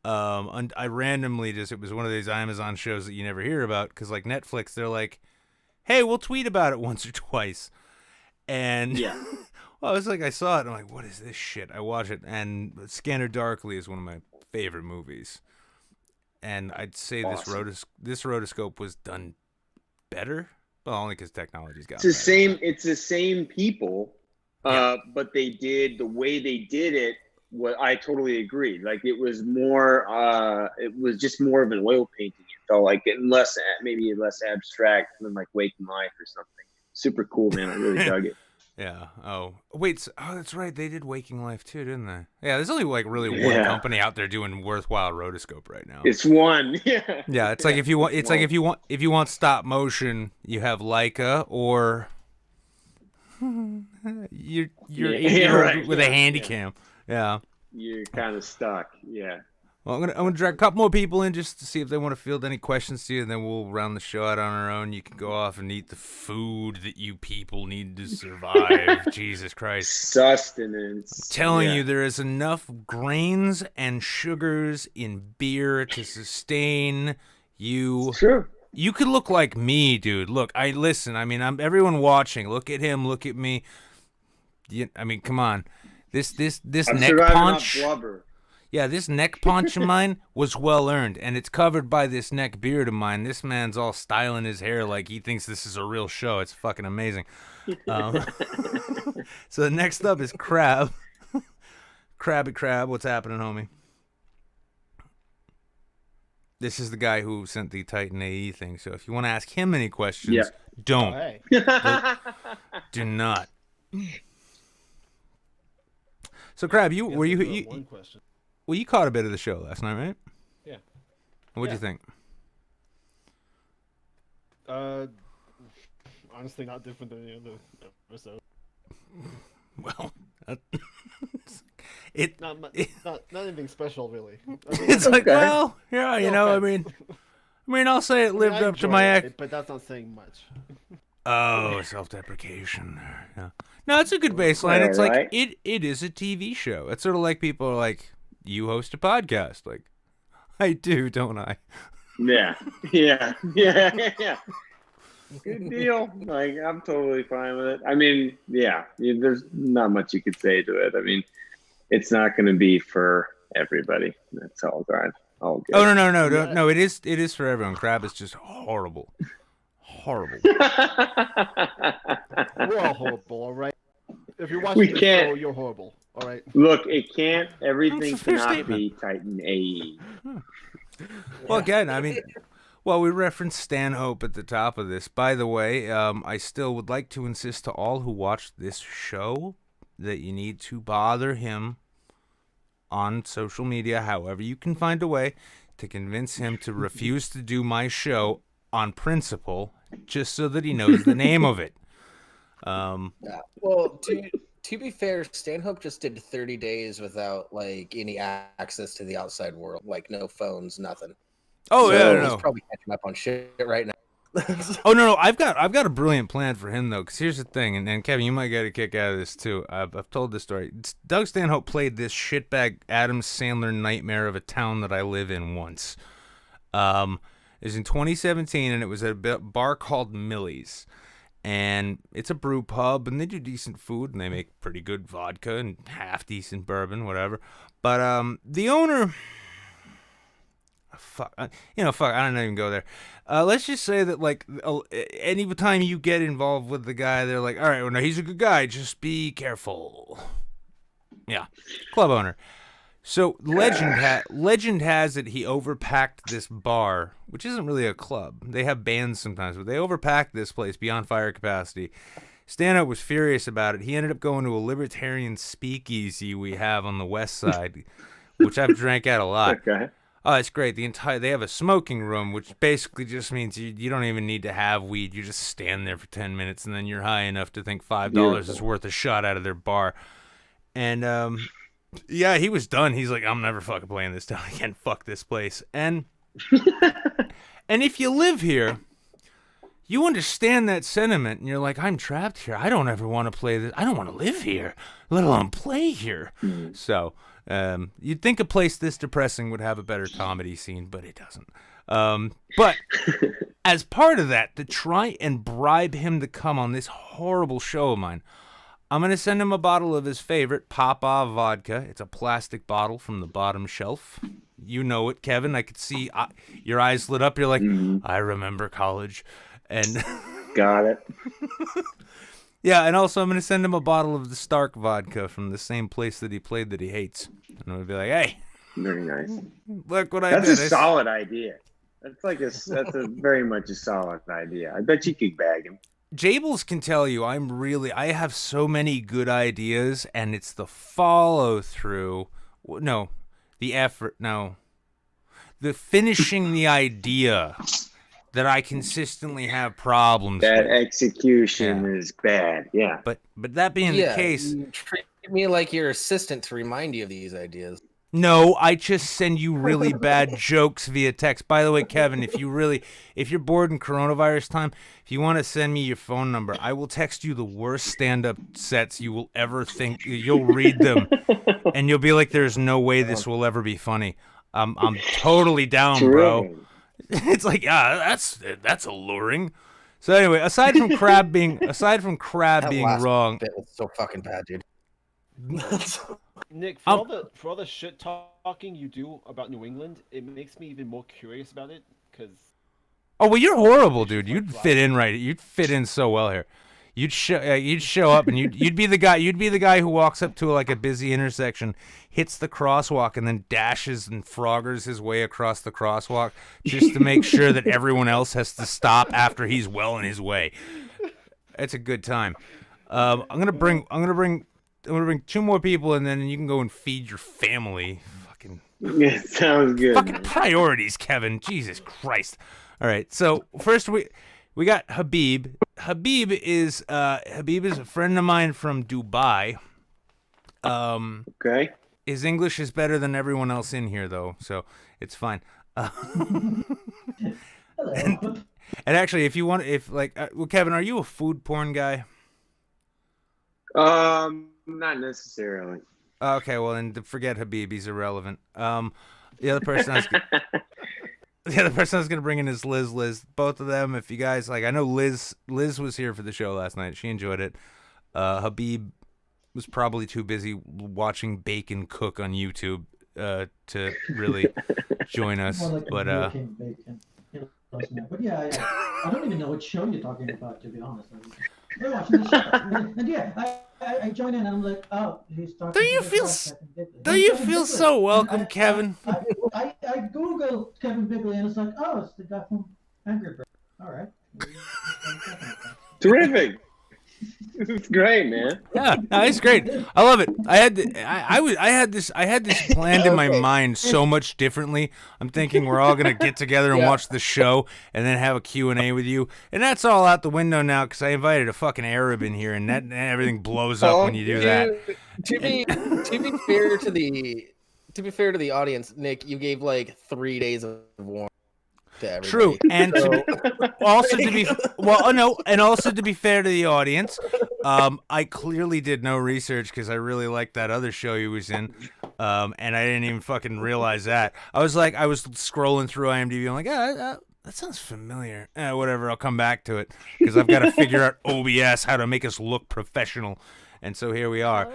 I randomly it was one of these Amazon shows that you never hear about, because like Netflix, they're like, hey, we'll tweet about it once or twice. And well, I was like, I saw it, and I'm like, what is this shit? I watch it, and Scanner Darkly is one of my favorite movies. And I'd say awesome. this rotoscope was done better, but only because technology's got better. It's the same people, but the way they did it. What I totally agree. Like it was just more of an oil painting. It felt like maybe less abstract than like Waking Life or something. Super cool, man. I really dug it. Yeah. Oh, wait. Oh, that's right. They did Waking Life too, didn't they? Yeah. There's only like really one Yeah. company out there doing worthwhile rotoscope right now. It's one. Yeah. Yeah. It's like if you want. It's like if you want stop motion, you have Leica or you're right. with a handy cam. Yeah. You're kind of stuck. Yeah. Well, I'm gonna drag a couple more people in just to see if they want to field any questions to you, and then we'll round the show out on our own. You can go off and eat the food that you people need to survive. Jesus Christ. Sustenance. I'm telling you, there is enough grains and sugars in beer to sustain you. True. You could look like me, dude. Look, listen. I mean, everyone watching. Look at him. Look at me. I mean, come on. This I'm neck surviving punch. off blubber. Yeah, this neck punch of mine was well earned, and it's covered by this neck beard of mine. This man's all styling his hair like he thinks this is a real show. It's fucking amazing. So next up is Crab. Crabby Crab, what's happening, homie? This is the guy who sent the Titan AE thing. So if you want to ask him any questions, don't. Hey. Do not. So Crab, were you one question. well, you caught a bit of the show last night, right? Yeah. What'd you think? Honestly, not different than the other episode. Well, Not anything special, really. it's like, Okay. well, yeah, you know, Okay. I mean, I'll say it lived I up to enjoyed my it, but that's not saying much. Oh, self-deprecation. Yeah. No, it's a good baseline. Well, It's right. like it is a TV show. It's sort of like people are like, you host a podcast. Like, I do, don't I? Yeah. Good deal. Like, I'm totally fine with it. I mean, there's not much you could say to it. I mean, it's not going to be for everybody. That's all right. All good. Oh no! It is for everyone. Crab is just horrible. Horrible. We're all horrible, all right? If you're watching the show, you're horrible, all right? Look, it can't. Everything That's a fair cannot statement. be Titan AE. Well, again, I mean, well, we referenced Stanhope at the top of this. By the way, I still would like to insist to all who watch this show that you need to bother him on social media, however you can find a way to convince him to refuse to do my show on principle, just so that he knows the name of it. Well, to be fair, Stanhope just did 30 days without like any access to the outside world, like no phones, nothing. Oh, So yeah, he's no. probably catching up on shit right now. Oh no, I've got a brilliant plan for him though. Because here's the thing, and Kevin, you might get a kick out of this too. I've told this story. Doug Stanhope played this shitbag Adam Sandler nightmare of a town that I live in once. It was in 2017, and it was at a bar called Millie's, and it's a brew pub, and they do decent food, and they make pretty good vodka and half decent bourbon, whatever. But the owner. Fuck, I don't even go there. Let's just say that, like, any time you get involved with the guy, they're like, all right, well, no, he's a good guy, just be careful. Yeah, club owner. So legend has it he overpacked this bar, which isn't really a club. They have bands sometimes, but they overpacked this place beyond fire capacity. Stanhope was furious about it. He ended up going to a libertarian speakeasy we have on the west side, which I've drank at a lot. Okay. Oh, it's great. They have a smoking room, which basically just means you don't even need to have weed. You just stand there for 10 minutes, and then you're high enough to think $5 is worth a shot out of their bar. And yeah, he was done. He's like, I'm never fucking playing this town again. Fuck this place. And if you live here, you understand that sentiment, and you're like, I'm trapped here. I don't ever want to play this. I don't want to live here, let alone play here. So. You'd think a place this depressing would have a better comedy scene, but it doesn't. But as part of that, to try and bribe him to come on this horrible show of mine, I'm going to send him a bottle of his favorite, Papa vodka. It's a plastic bottle from the bottom shelf. You know it, Kevin. I could see your eyes lit up. You're like, I remember college. And Got it. yeah, and also I'm going to send him a bottle of the Stark vodka from the same place that he played that he hates. And I'm going to be like, hey, Very nice. look what I That's did. a solid idea. That's a very much a solid idea. I bet you could bag him. Jables can tell you I have so many good ideas, and it's the follow through. No, the effort. No, the finishing the idea that I consistently have problems That with. execution is bad. Yeah. But that being the case, you treat me like your assistant to remind you of these ideas. no, I just send you really bad jokes via text. By the way, Kevin, if you're bored in coronavirus time, if you want to send me your phone number, I will text you the worst stand-up sets you will ever think. You'll read them, and you'll be like, "There's no way this will ever be funny." I'm totally down, bro. It's like, yeah, that's alluring. So anyway, aside from crab being wrong, bit was so fucking bad, dude. Nick, for all the shit talking you do about New England, it makes me even more curious about it. Because oh well, you're horrible, dude. You'd fit in right. You'd fit in so well here. You'd show up and you'd be the guy. You'd be the guy who walks up to like a busy intersection, hits the crosswalk, and then dashes and froggers his way across the crosswalk just to make sure that everyone else has to stop after he's well in his way. It's a good time. I'm gonna bring two more people, and then you can go and feed your family. Fucking. Yeah, sounds good. Fucking priorities, Kevin. Jesus Christ. All right. So first we got Habib. Habib is a friend of mine from Dubai. Okay. His English is better than everyone else in here, though, so it's fine. And actually, well, Kevin, are you a food porn guy? Not necessarily. Okay, well then forget Habib. He's irrelevant. The other person I was gonna bring in is Liz. Liz, both of them. If you guys like, I know Liz was here for the show last night. She enjoyed it. Habib was probably too busy watching bacon cook on YouTube to really join us. But yeah, I don't even know what show you're talking about, to be honest. We're watching the show, and yeah, I join in and I'm like, oh, he's talking. Do you feel so welcome, Kevin? I Googled Kevin Bigley and it's like, oh, it's the guy from Angry Birds. All right. Terrific. It's great, man. Yeah, no, it's great. I love it. I had this planned in my mind so much differently. I'm thinking we're all gonna get together and watch the show, and then have a Q&A with you, and that's all out the window now because I invited a fucking Arab in here, and everything blows up when you do that. To be fair to the audience, Nick, you gave like 3 days of warning. True, and also to be fair to the audience, I clearly did no research because I really liked that other show he was in, and I didn't even fucking realize that. I was scrolling through IMDb, I'm like, that sounds familiar. Whatever, I'll come back to it because I've got to figure out OBS how to make us look professional, and so here we are.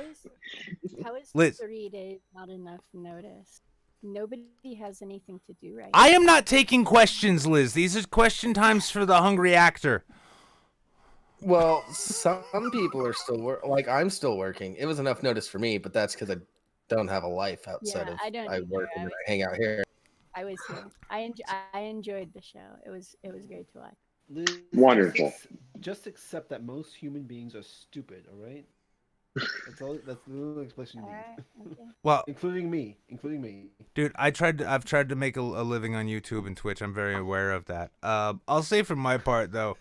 How is Liz. 3 days not enough notice? Nobody has anything to do right I am not taking questions, Liz. These are question times for the hungry actor. Well, some people are still I'm still working. It was enough notice for me, but that's because I don't have a life outside of I work and I hang out here. I was here. I enjoyed the show. It was great to watch. Liz, wonderful. Just accept that most human beings are stupid. All right. That's the little explanation you need. Okay. Well, including me. Dude, I've tried to make a living on YouTube and Twitch. I'm very aware of that. I'll say for my part though,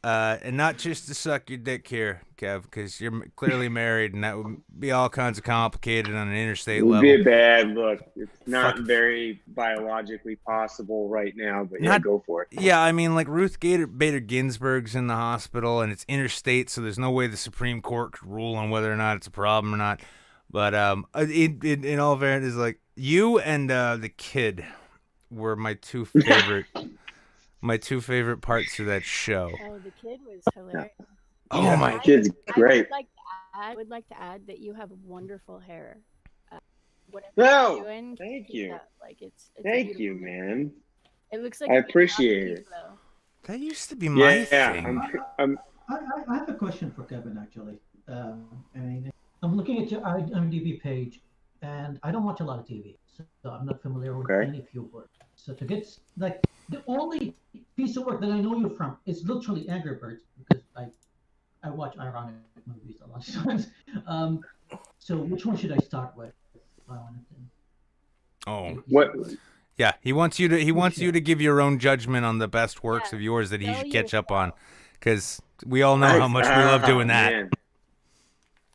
and not just to suck your dick here, Kev, because you're clearly married, and that would be all kinds of complicated on an interstate level. It would be a bad look. It's not very biologically possible right now, but yeah, go for it. Yeah, I mean, like Ruth Bader Ginsburg's in the hospital, and it's interstate, so there's no way the Supreme Court could rule on whether or not it's a problem or not. But in all fairness, like you and the kid were my two favorite. My two favorite parts of that show. Oh, the kid was hilarious. Oh yeah, my! The kid's great. I would like to add that you have wonderful hair. Whatever you're doing, thank you. It's thank you, man. It looks like I appreciate it. That used to be my thing. I have a question for Kevin, actually. I mean, I'm looking at your IMDb page, and I don't watch a lot of TV, so I'm not familiar with Okay. any of your work. So to get like the only piece of work that I know you from is literally Angry Birds because I watch ironic movies a lot of times. So which one should I start with? If I wanted to Oh, get a piece What? of work? yeah. He wants you to give your own judgment on the best works Yeah, of yours that he sell should catch up on, yourself. because we all know how much we love doing that. Man.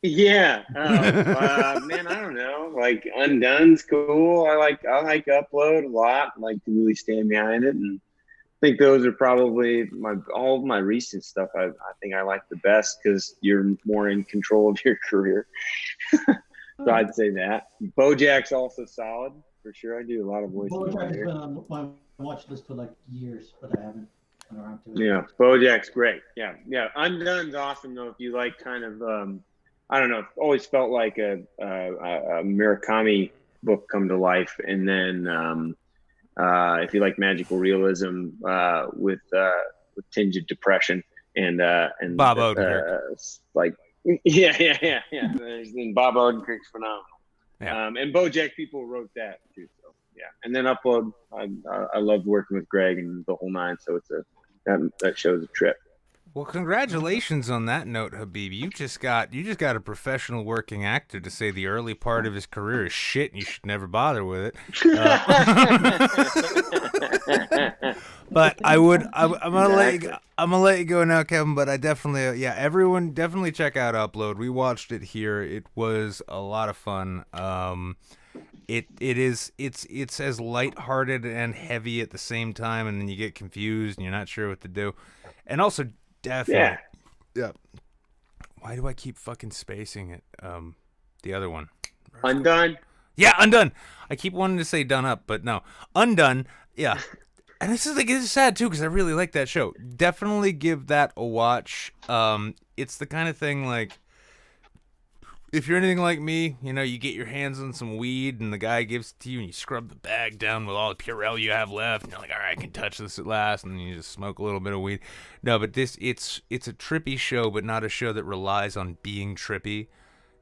Yeah. Man, I don't know. Like Undone's cool. I like Upload a lot. I like to really stand behind it, and I think those are probably all of my recent stuff. I think I like the best because you're more in control of your career. So I'd say that. Bojack's also solid for sure. I do a lot of voices Bojack has here. been on my watch list for like years, but I haven't gone around to it. Yeah, Bojack's great. Yeah. Undone's awesome though. If you like kind of, I don't know. I've always felt like a Murakami book come to life, and then if you like magical realism with tinge of depression and Bob Odenkirk. like yeah. And Bob Odenkirk's phenomenal. Yeah. And Bojack people wrote that too. So yeah, and then Upload. I loved working with Greg and the whole nine. So it's that show's a trip. Well, congratulations on that note, Habib. You just got a professional working actor to say the early part of his career is shit and you should never bother with it. But I'm gonna let you go now, Kevin. But I definitely, everyone definitely check out Upload. We watched it here. It was a lot of fun. It's as lighthearted and heavy at the same time, and then you get confused and you're not sure what to do. And also, definitely, yeah. Why do I keep fucking spacing it? The other one, Undone. Yeah, Undone. I keep wanting to say Done Up, but no, Undone. Yeah. And this is sad too because I really like that show. Definitely give that a watch. It's the kind of thing like, if you're anything like me, you get your hands on some weed and the guy gives it to you and you scrub the bag down with all the Purell you have left and you're like, all right, I can touch this at last, and then you just smoke a little bit of weed. No, but it's a trippy show, but not a show that relies on being trippy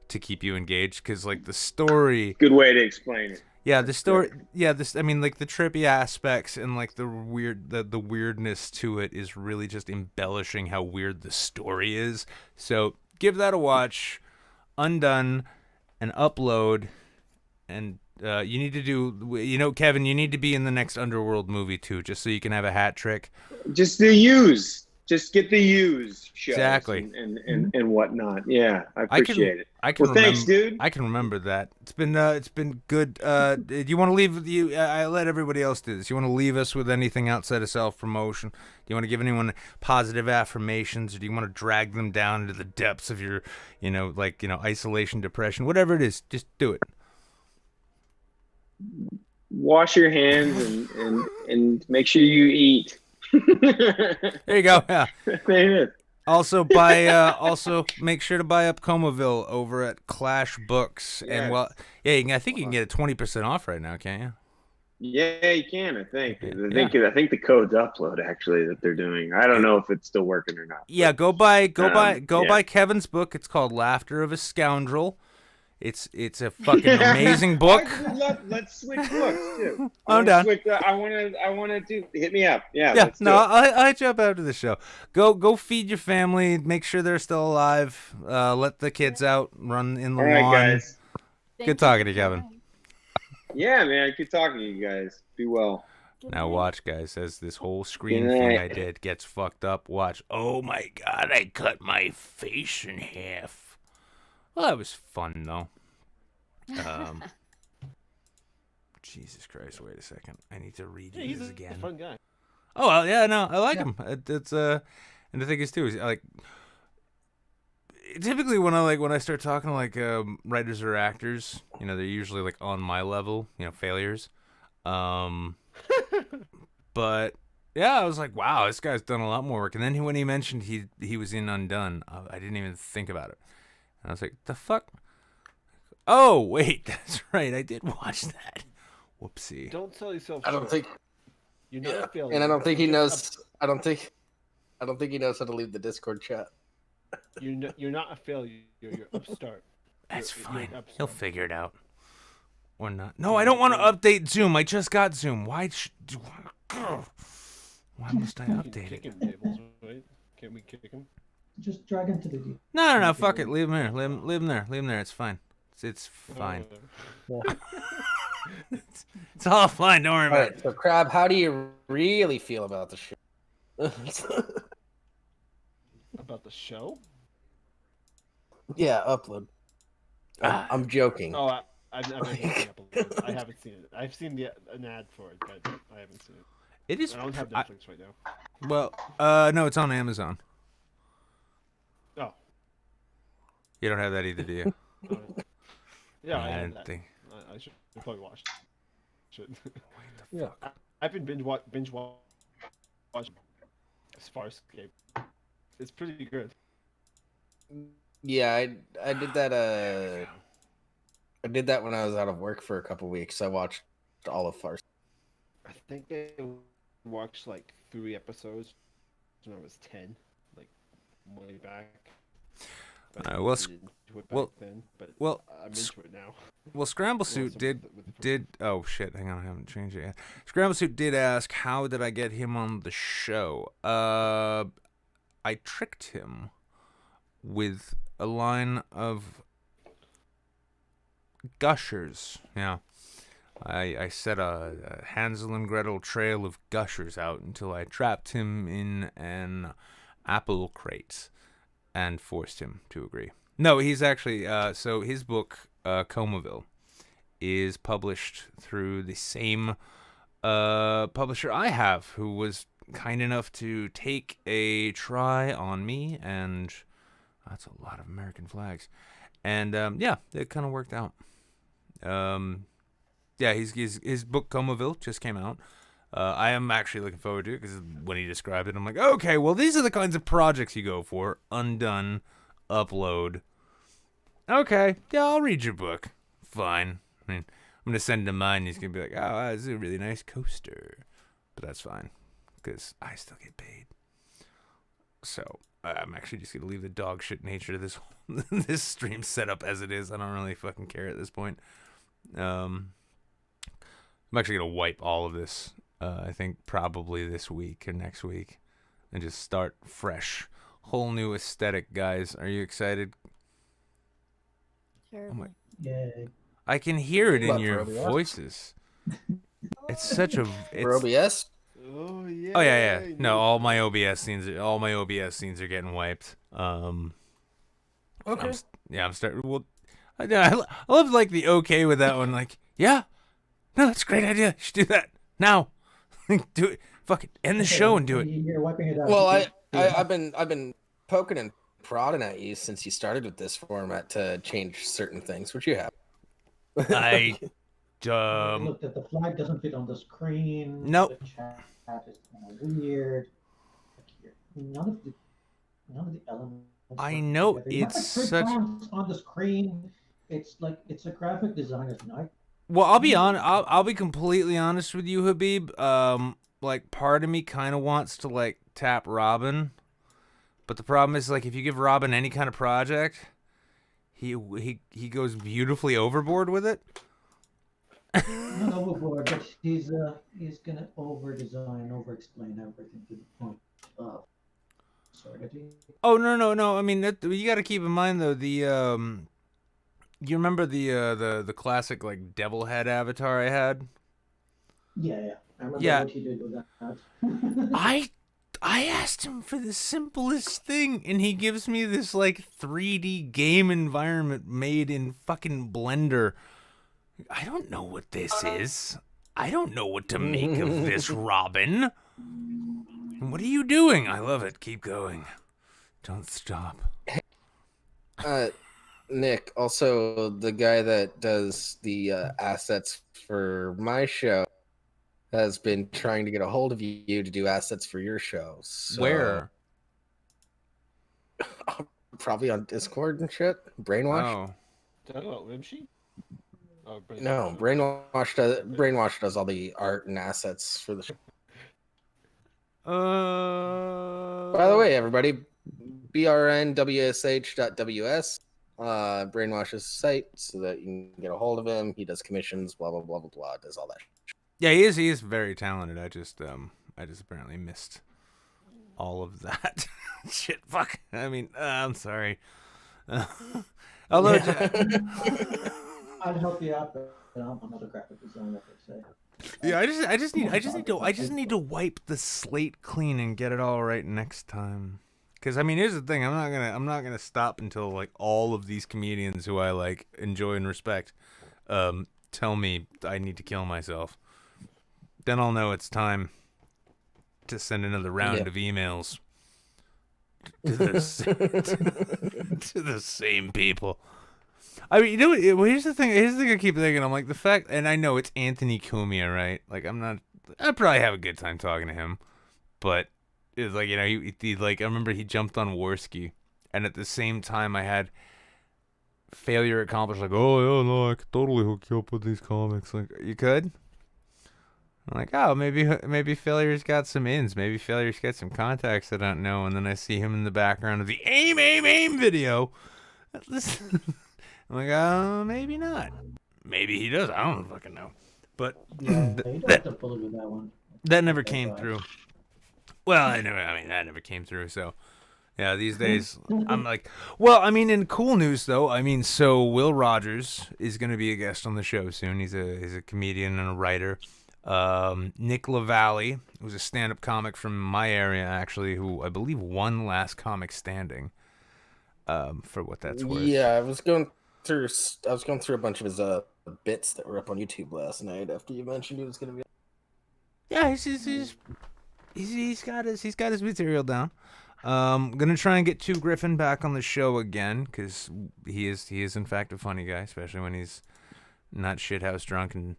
to keep you engaged, because like the story. Good way to explain it. Yeah, the story. Yeah, I mean, like the trippy aspects and like the weirdness to it is really just embellishing how weird the story is. So give that a watch. Undone and Upload, and you need to do. Kevin, you need to be in the next Underworld movie too, just so you can have a hat trick. Just the use. Just get the use shows Exactly. and whatnot. Yeah, I appreciate it. Thanks, dude. I can remember that. It's been good. Do you want to leave? I let everybody else do this. You want to leave us with anything outside of self-promotion? Do you want to give anyone positive affirmations, or do you want to drag them down into the depths of your, isolation, depression, whatever it is? Just do it. Wash your hands and make sure you eat. There you go. Yeah. Man. Also make sure to buy up Comaville over at Clash Books. Yes. And I think you can get it 20% off right now, can't you? Yeah, you can. I think. Yeah. I think the code's Upload actually that they're doing. I don't know if it's still working or not. Yeah, go buy Kevin's book. It's called Laughter of a Scoundrel. It's a fucking amazing book. Let's switch books too. I'm down. I want to hit me up. Yeah. Yeah. No, I'll hit you up after the show. Go feed your family. Make sure they're still alive. Let the kids out, run in the lawn. All right, guys. Good talking to you, Kevin. Yeah, man. Good talking to you guys. Be well. Now watch, guys, as this whole screen thing I did gets fucked up. Watch. Oh my God! I cut my face in half. Well, that was fun, though. Jesus Christ, wait a second. I need to read this again. He's a fun guy. Oh, well, yeah, no, I like him. It's and the thing is, too, is like, typically when I start talking to like writers or actors, they're usually like on my level, failures. But yeah, I was like, wow, this guy's done a lot more work. And then when he mentioned he was in Undone, I didn't even think about it. And I was like, the fuck? Oh, wait, that's right. I did watch that. Whoopsie. Don't sell yourself. I don't think. You're not a failure. And I don't think he knows. I don't think he knows how to leave the Discord chat. You're not a failure. You're upstart. That's You're fine. an upstart. He'll figure it out. Or not? No, I don't want to update Zoom. I just got Zoom. Why must I update it? Kick him, Tables, right? Can't we kick him? Just drag him to the. No. Fuck it. Leave him there. Leave him there. Leave him there. It's fine. It's fine. It's all fine. Don't worry All about right, it. so Crab, how do you really feel about the show? About the show? Yeah, upload. I'm joking. Oh, I've never seen it. I haven't seen it. I've seen an ad for it, but I haven't seen it. It is. I don't have Netflix right now. Well, no, it's on Amazon. Oh. You don't have that either, do you? Yeah, I I have didn't that. think. I should probably watch. Should. Yeah. I've been binge watching Farscape. It's pretty good. Yeah, I did that. I did that when I was out of work for a couple weeks. I watched all of Farce. I think I watched like 3 episodes when I was 10, like way back. But well, I didn't do it back then, but I'm into it now. Well, Scramble Suit did. Oh shit! Hang on, I haven't changed it yet. Scramble Suit did ask, "How did I get him on the show?" I tricked him with a line of gushers. Yeah, I set a Hansel and Gretel trail of gushers out until I trapped him in an apple crate and forced him to agree. No, he's actually so his book Comaville is published through the same publisher I have, who was kind enough to take a try on me, and that's a lot of American flags. And yeah, it kind of worked out. Yeah, his book Comaville just came out. I am actually looking forward to it because when he described it, I'm like, okay, well, these are the kinds of projects you go for. Undone, upload. Okay, yeah, I'll read your book. Fine. I mean, I'm going to send him mine. He's going to be like, oh, this is a really nice coaster. But that's fine because I still get paid. So I'm actually just going to leave the dog shit nature to this this stream set up as it is. I don't really fucking care at this point. I'm actually going to wipe all of this. I think probably this week or next week, and just start fresh, whole new aesthetic. Guys, are you excited? Sure. Oh my! Yay. I can hear it in What, your for OBS? voices. It's such a. For OBS? Oh yeah. Oh yeah. No, all my OBS scenes are getting wiped. Okay. I'm starting. Well, I love like the okay with that one. Like, yeah, no, that's a great idea. You should do that now. Do it. Fuck it. End the show and do it. You're wiping it out. Well, I've been poking and prodding at you since you started with this format to change certain things, which you have. I Look, that the flag doesn't fit on the screen. Nope. The chat is kind of weird. None of the elements. I work know, together. You have it's the such- triggers on the screen. It's like it's a graphic designer's night. Well, I'll be on. I'll be completely honest with you, Habib. Like part of me kind of wants to like tap Robin, but the problem is like if you give Robin any kind of project, he goes beautifully overboard with it. Not overboard, but he's gonna over design, over explain everything to the point of absurdity. Oh no! I mean, you got to keep in mind though the you remember the classic like devil head avatar I had? Yeah. I remember Yeah. what he did with that. I asked him for the simplest thing, and he gives me this like 3D game environment made in fucking Blender. I don't know what this is. I don't know what to make of this, Robin. What are you doing? I love it. Keep going. Don't stop. Nick, also the guy that does the assets for my show has been trying to get a hold of you to do assets for your show. So, Where? Probably on Discord and shit. Brainwash? Oh. Talking about Rimshy? Oh, No, Brainwash does all the art and assets for the show. By the way, everybody, brnwsh.ws brainwash his site so that you can get a hold of him. He does commissions, blah blah blah blah blah. Does all that. Yeah, he is very talented. I just apparently missed all of that. Shit, fuck. I mean, I'm sorry. Although, I'd help you out, but I'm another graphic designer, per se. yeah, I just need to wipe the slate clean and get it all right next time. Because I mean, here's the thing: I'm not gonna stop until like all of these comedians who I like, enjoy, and respect, tell me I need to kill myself. Then I'll know it's time to send another round of emails to the same people. I mean, you know what? Here's the thing I keep thinking. I'm like, the fact, and I know it's Anthony Cumia, right? Like, I probably have a good time talking to him, but it's like, you know, he like, I remember he jumped on Worski, and at the same time I had failure accomplished, like, oh, yeah, no, I could totally hook you up with these comics. Like, you could? I'm like, oh, maybe Failure's got some ins. Maybe Failure's got some contacts I don't know. And then I see him in the background of the aim video. I'm like, oh, maybe not. Maybe he does. I don't fucking know. But Yeah, you don't have to bully with that one. that never came through. Well, that never came through. So, yeah, these days I'm like, well, I mean, in cool news though, I mean, so Will Rogers is going to be a guest on the show soon. He's a comedian and a writer. Nick LaValle, who's a stand-up comic from my area, actually, who I believe won Last Comic Standing. For what that's worth. Yeah, I was going through a bunch of his bits that were up on YouTube last night after you mentioned he was going to be. Yeah, he's got his material down. Gonna try and get Two Griffin back on the show again because he is in fact a funny guy, especially when he's not shithouse drunk and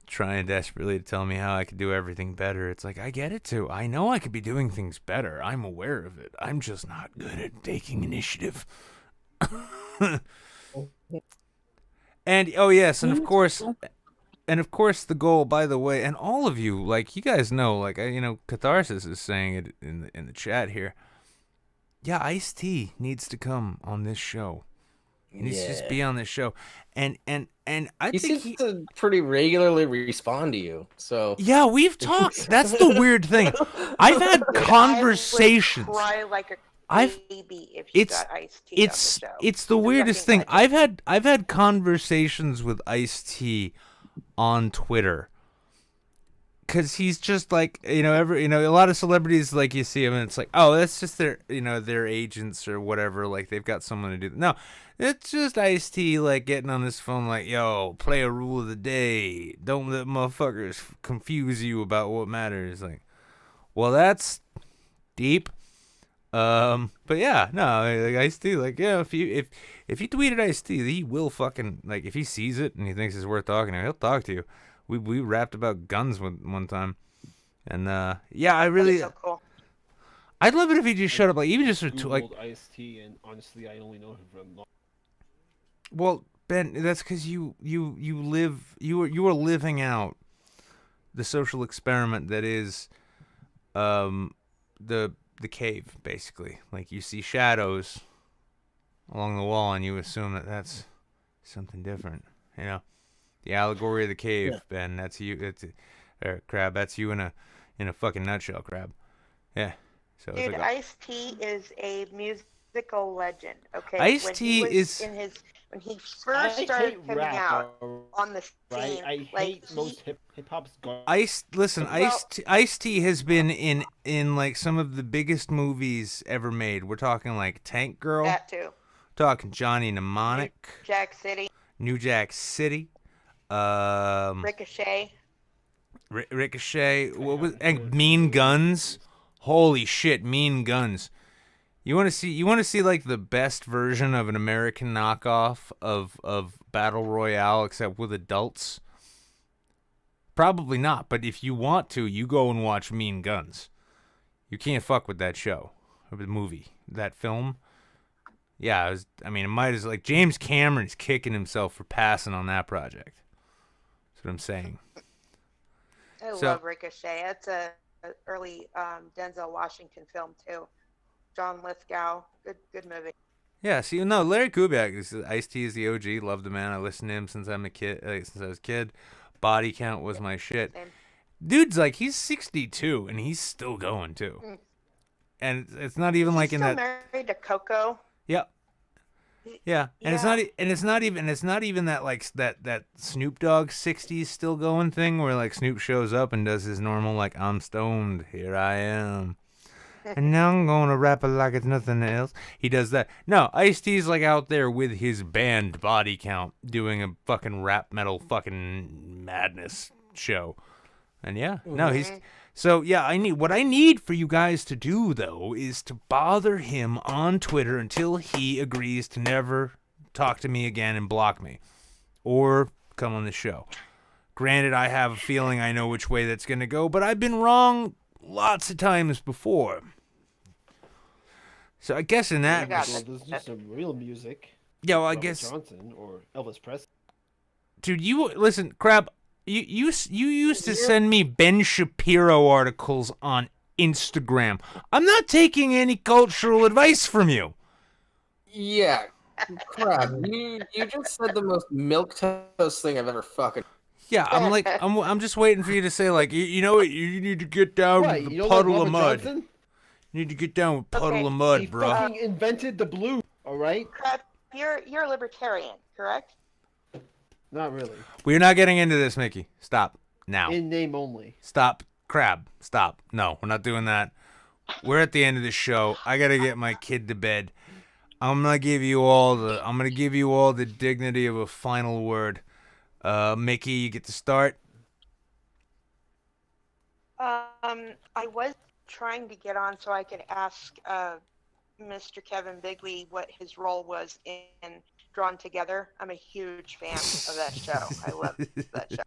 trying desperately to tell me how I could do everything better. It's like, I get it too. I know I could be doing things better. I'm aware of it. I'm just not good at taking initiative. And oh yes, and of course the goal, by the way, and all of you, like, you guys know, like, Catharsis is saying it in the chat here. Yeah, Ice-T needs to come on this show. He needs to just be on this show. And I he think seems to pretty regularly respond to you. So yeah, we've talked. That's the weird thing. I've had conversations. I would cry like a baby if you got Ice-T on the show. It's the weirdest thing. I've had conversations with Ice-T on Twitter. Cause he's just like, a lot of celebrities, like, you see him and it's like, oh, that's just their agents or whatever. Like, they've got someone to do. No, it's just Ice-T, like, getting on his phone, like, yo, play a rule of the day. Don't let motherfuckers confuse you about what matters. Like, well, that's deep. But yeah, no, like, Ice-T, like, yeah, if you tweeted Ice-T, he will fucking, like, if he sees it and he thinks it's worth talking to, he'll talk to you. We rapped about guns one time, and yeah, I really, so cool. I'd love it if he just showed up, like, even just for like Ice-T, and honestly, I only know him from. Well, Ben, that's because you are living out the social experiment that is, the cave, basically. Like, you see shadows along the wall, and you assume that that's something different, The allegory of the cave, yeah. Ben. That's you. It's Crab. That's you in a fucking nutshell, Crab. Yeah. So dude, like Ice-T is a musical legend. Okay. Ice-T is when he first started coming out on the scene. I hate most hip hop's gone. Ice-T has been in like some of the biggest movies ever made. We're talking like Tank Girl. That too. Talking Johnny Mnemonic. New Jack City. Ricochet. Ricochet. What was and Mean Guns? Holy shit, Mean Guns. You want to see like the best version of an American knockoff of Battle Royale except with adults? Probably not, but if you want to, you go and watch Mean Guns. You can't fuck with that show, or the movie, that film. Yeah, it might as like James Cameron's kicking himself for passing on that project. That's what I'm saying. I love Ricochet. That's a early Denzel Washington film too. John Lithgow, good movie. Yeah, see, no, Larry Kubiak is Ice-T is the OG. Love the man. I listened to him since I'm a kid. Since I was a kid. Body Count was my shit. Same. Dude's like he's 62 and he's still going too. Mm. And it's not even Is like he in still that. married to Coco? Yeah. Yeah, and it's Yeah. not, and it's not even that like that Snoop Dogg '60s still going thing where like Snoop shows up and does his normal like I'm stoned, here I am, and now I'm gonna rap it like it's nothing else. He does that. No, Ice-T's like out there with his band Body Count doing a fucking rap metal fucking madness show, and yeah, no, he's. So yeah, what I need for you guys to do though is to bother him on Twitter until he agrees to never talk to me again and block me, or come on the show. Granted, I have a feeling I know which way that's gonna go, but I've been wrong lots of times before. So I guess in that, got Well, there's just some real music. yeah, well, I Robert guess, Johnson or Elvis Presley. dude, you listen, Crab. You used to send me Ben Shapiro articles on Instagram. I'm not taking any cultural advice from you. Yeah, crap. You just said the most milquetoast thing I've ever fucking. Yeah, I'm like I'm just waiting for you to say like you know what, you need to get down Right, with you the know puddle like of Robert mud. Johnson? You need to get down with puddle Okay. of mud, He bro. fucking invented the blues. All right. Crap, you're a libertarian, correct? Not really. We're not getting into this, Mickey. Stop now. In name only. Stop, Crab. Stop. No, we're not doing that. We're at the end of the show. I gotta get my kid to bed. I'm gonna give you all the dignity of a final word. Mickey, you get to start. I was trying to get on so I could ask Mr. Kevin Bigley what his role was in Drawn Together. I'm a huge fan of that show. I love that show.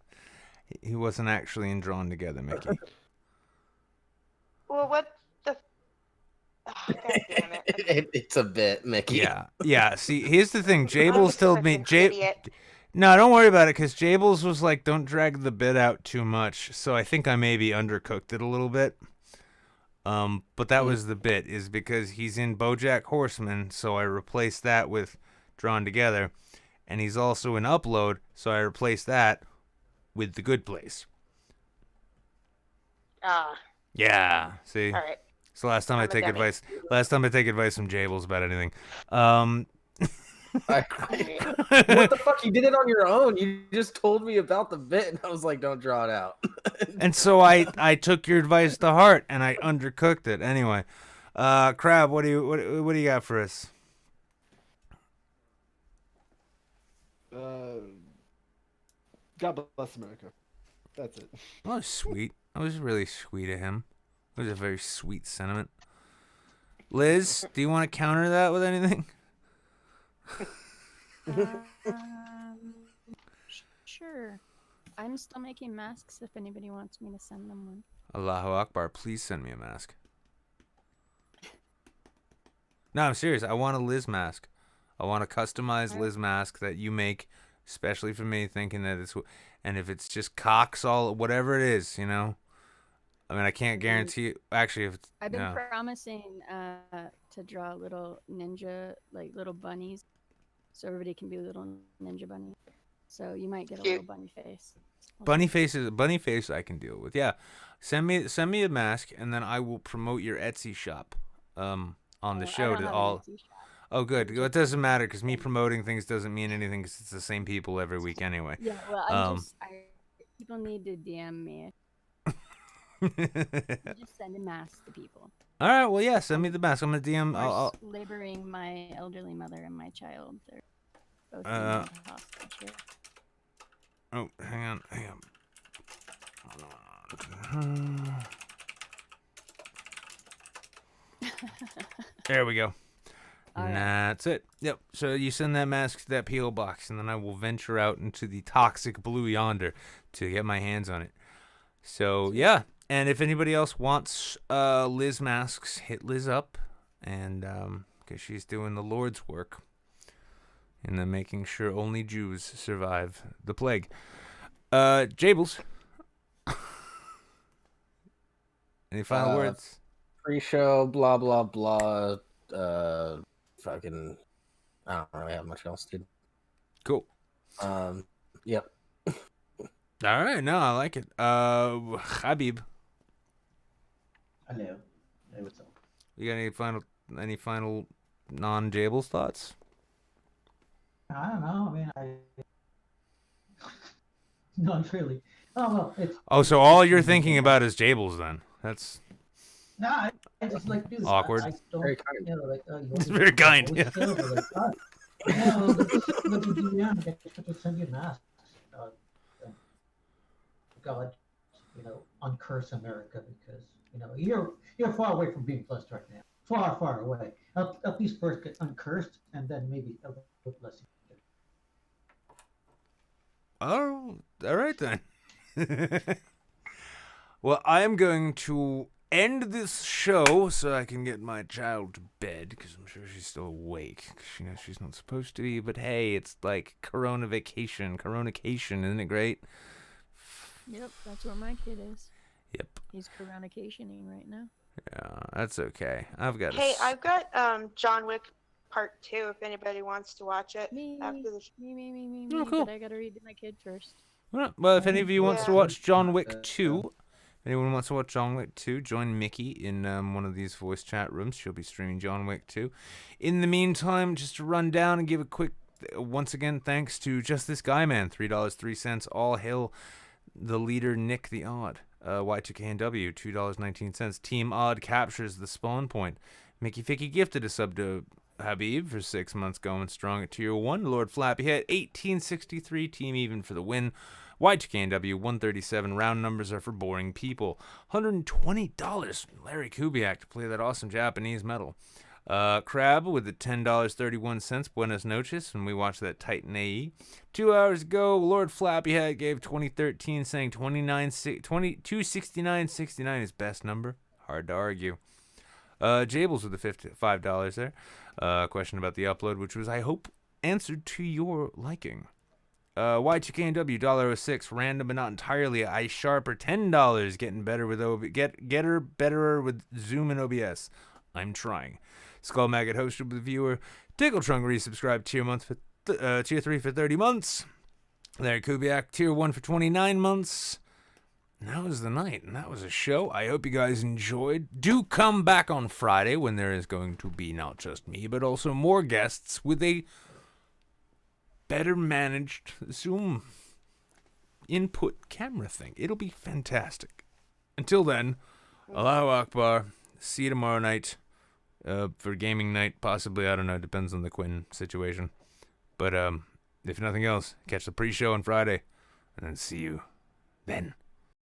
He wasn't actually in Drawn Together, Mickey. Well, what the? Oh, God damn it! It's a bit, Mickey. Yeah. See, here's the thing. I'm Jables told me. such an idiot. No, don't worry about it, because Jables was like, don't drag the bit out too much. So I think I maybe undercooked it a little bit. But that was the bit, is because he's in Bojack Horseman, so I replaced that with Drawn Together. And he's also in Upload, so I replaced that with The Good Place. Yeah, see? All right. So last time I I'm a take dummy. advice from Jables about anything. What the fuck? You did it on your own. You just told me about the bit, and I was like, "Don't draw it out." And so I took your advice to heart, and I undercooked it. Anyway, Crab, what do you got for us? God bless America. That's it. That was sweet. That was really sweet of him. It was a very sweet sentiment. Liz, do you want to counter that with anything? Sure. I'm still making masks if anybody wants me to send them one. Allahu Akbar, please send me a mask. No, I'm serious. I want a Liz mask. I want a customized Liz mask that you make, especially for me, thinking that it's... And if it's just cocks, all whatever it is, you know? I mean, I can't guarantee... Actually, if it's... I've been yeah. promising to draw little ninja, like little bunnies, so everybody can be little ninja bunnies. So you might get a little bunny face. Bunny face I can deal with. Yeah. Send me a mask, and then I will promote your Etsy shop on the show to all... Oh, good. Well, it doesn't matter, because me promoting things doesn't mean anything, because it's the same people every week anyway. Yeah, well, people need to DM me. I'm just sending masks to people. All right, well, yeah, send me the mask. I'm going to DM... I'll... Laboring my elderly mother and my child. They're both in the hostage here. Oh, hang on. There we go. And that's it. Yep. So you send that mask to that P.O. box, and then I will venture out into the toxic blue yonder to get my hands on it. So, yeah. And if anybody else wants Liz masks, hit Liz up, and because she's doing the Lord's work in the making sure only Jews survive the plague. Jables. Any final words? Pre-show, blah blah blah. Fucking I don't really have much else, dude. Cool. Yep. All right, no, I like it. Habib, Hello. Hey, what's up? you got any final non-Jables thoughts? I don't know. I mean, not really. Oh well, it's. Oh, so all you're thinking about is Jables then? That's No, I just like do this. Awkward. I don't. Very kind. You know, like. It's very kind, Always yeah. fail, but, like, yeah, well, look at you now. I should send you masks. God, uncurse America because you're far away from being blessed right now. Far, far away. At least first get uncursed, and then maybe a little blessing. Oh, all right then. Well, I am going to end this show so I can get my child to bed because I'm sure she's still awake. 'Cause she knows she's not supposed to be, but hey, it's like Corona vacation, isn't it great? Yep, that's where my kid is. Yep. He's coronicationing right now. Yeah, that's okay. I've got. Hey, I've got John Wick Part 2 if anybody wants to watch it Me, after the me. Oh, cool. But I gotta read to my kid first. Well, if any of you wants to Yeah. watch John Wick 2, if anyone wants to watch John Wick 2, join Mickey in one of these voice chat rooms. She'll be streaming John Wick 2. In the meantime, just to run down and give a quick, once again, thanks to Just This Guy Man, $3.03. All hail the leader, Nick the Odd. Y2KNW, $2.19. Team Odd captures the spawn point. Mickey Ficky gifted a sub to Habib for 6 months going strong at tier 1. Lord Flappy hit 1863. Team Even for the win. Y2KNW 137. Round numbers are for boring people. $120 from Larry Kubiak to play that awesome Japanese metal. Crab with the $10.31. Buenas noches. When we watched that Titan AE 2 hours ago, Lord Flappyhead gave 2013, saying 269.69 is best number. Hard to argue. Jables with the $5 there. Question about the upload, which was, I hope, answered to your liking. Y2KNW $1.06, random but not entirely. I sharper $10, getting better with betterer with Zoom and OBS. I'm trying. Skull Maggot hosted with the viewer. Tickle Trunk resubscribed tier 3 for 30 months. Larry Kubiak tier 1 for 29 months. And that was the night, and that was a show. I hope you guys enjoyed. Do come back on Friday when there is going to be not just me, but also more guests with a better managed Zoom input camera thing. It'll be fantastic. Until then, Allahu Akbar. See you tomorrow night for gaming night. Possibly, I don't know. Depends on the Quinn situation. But if nothing else, catch the pre-show on Friday, and then see you then.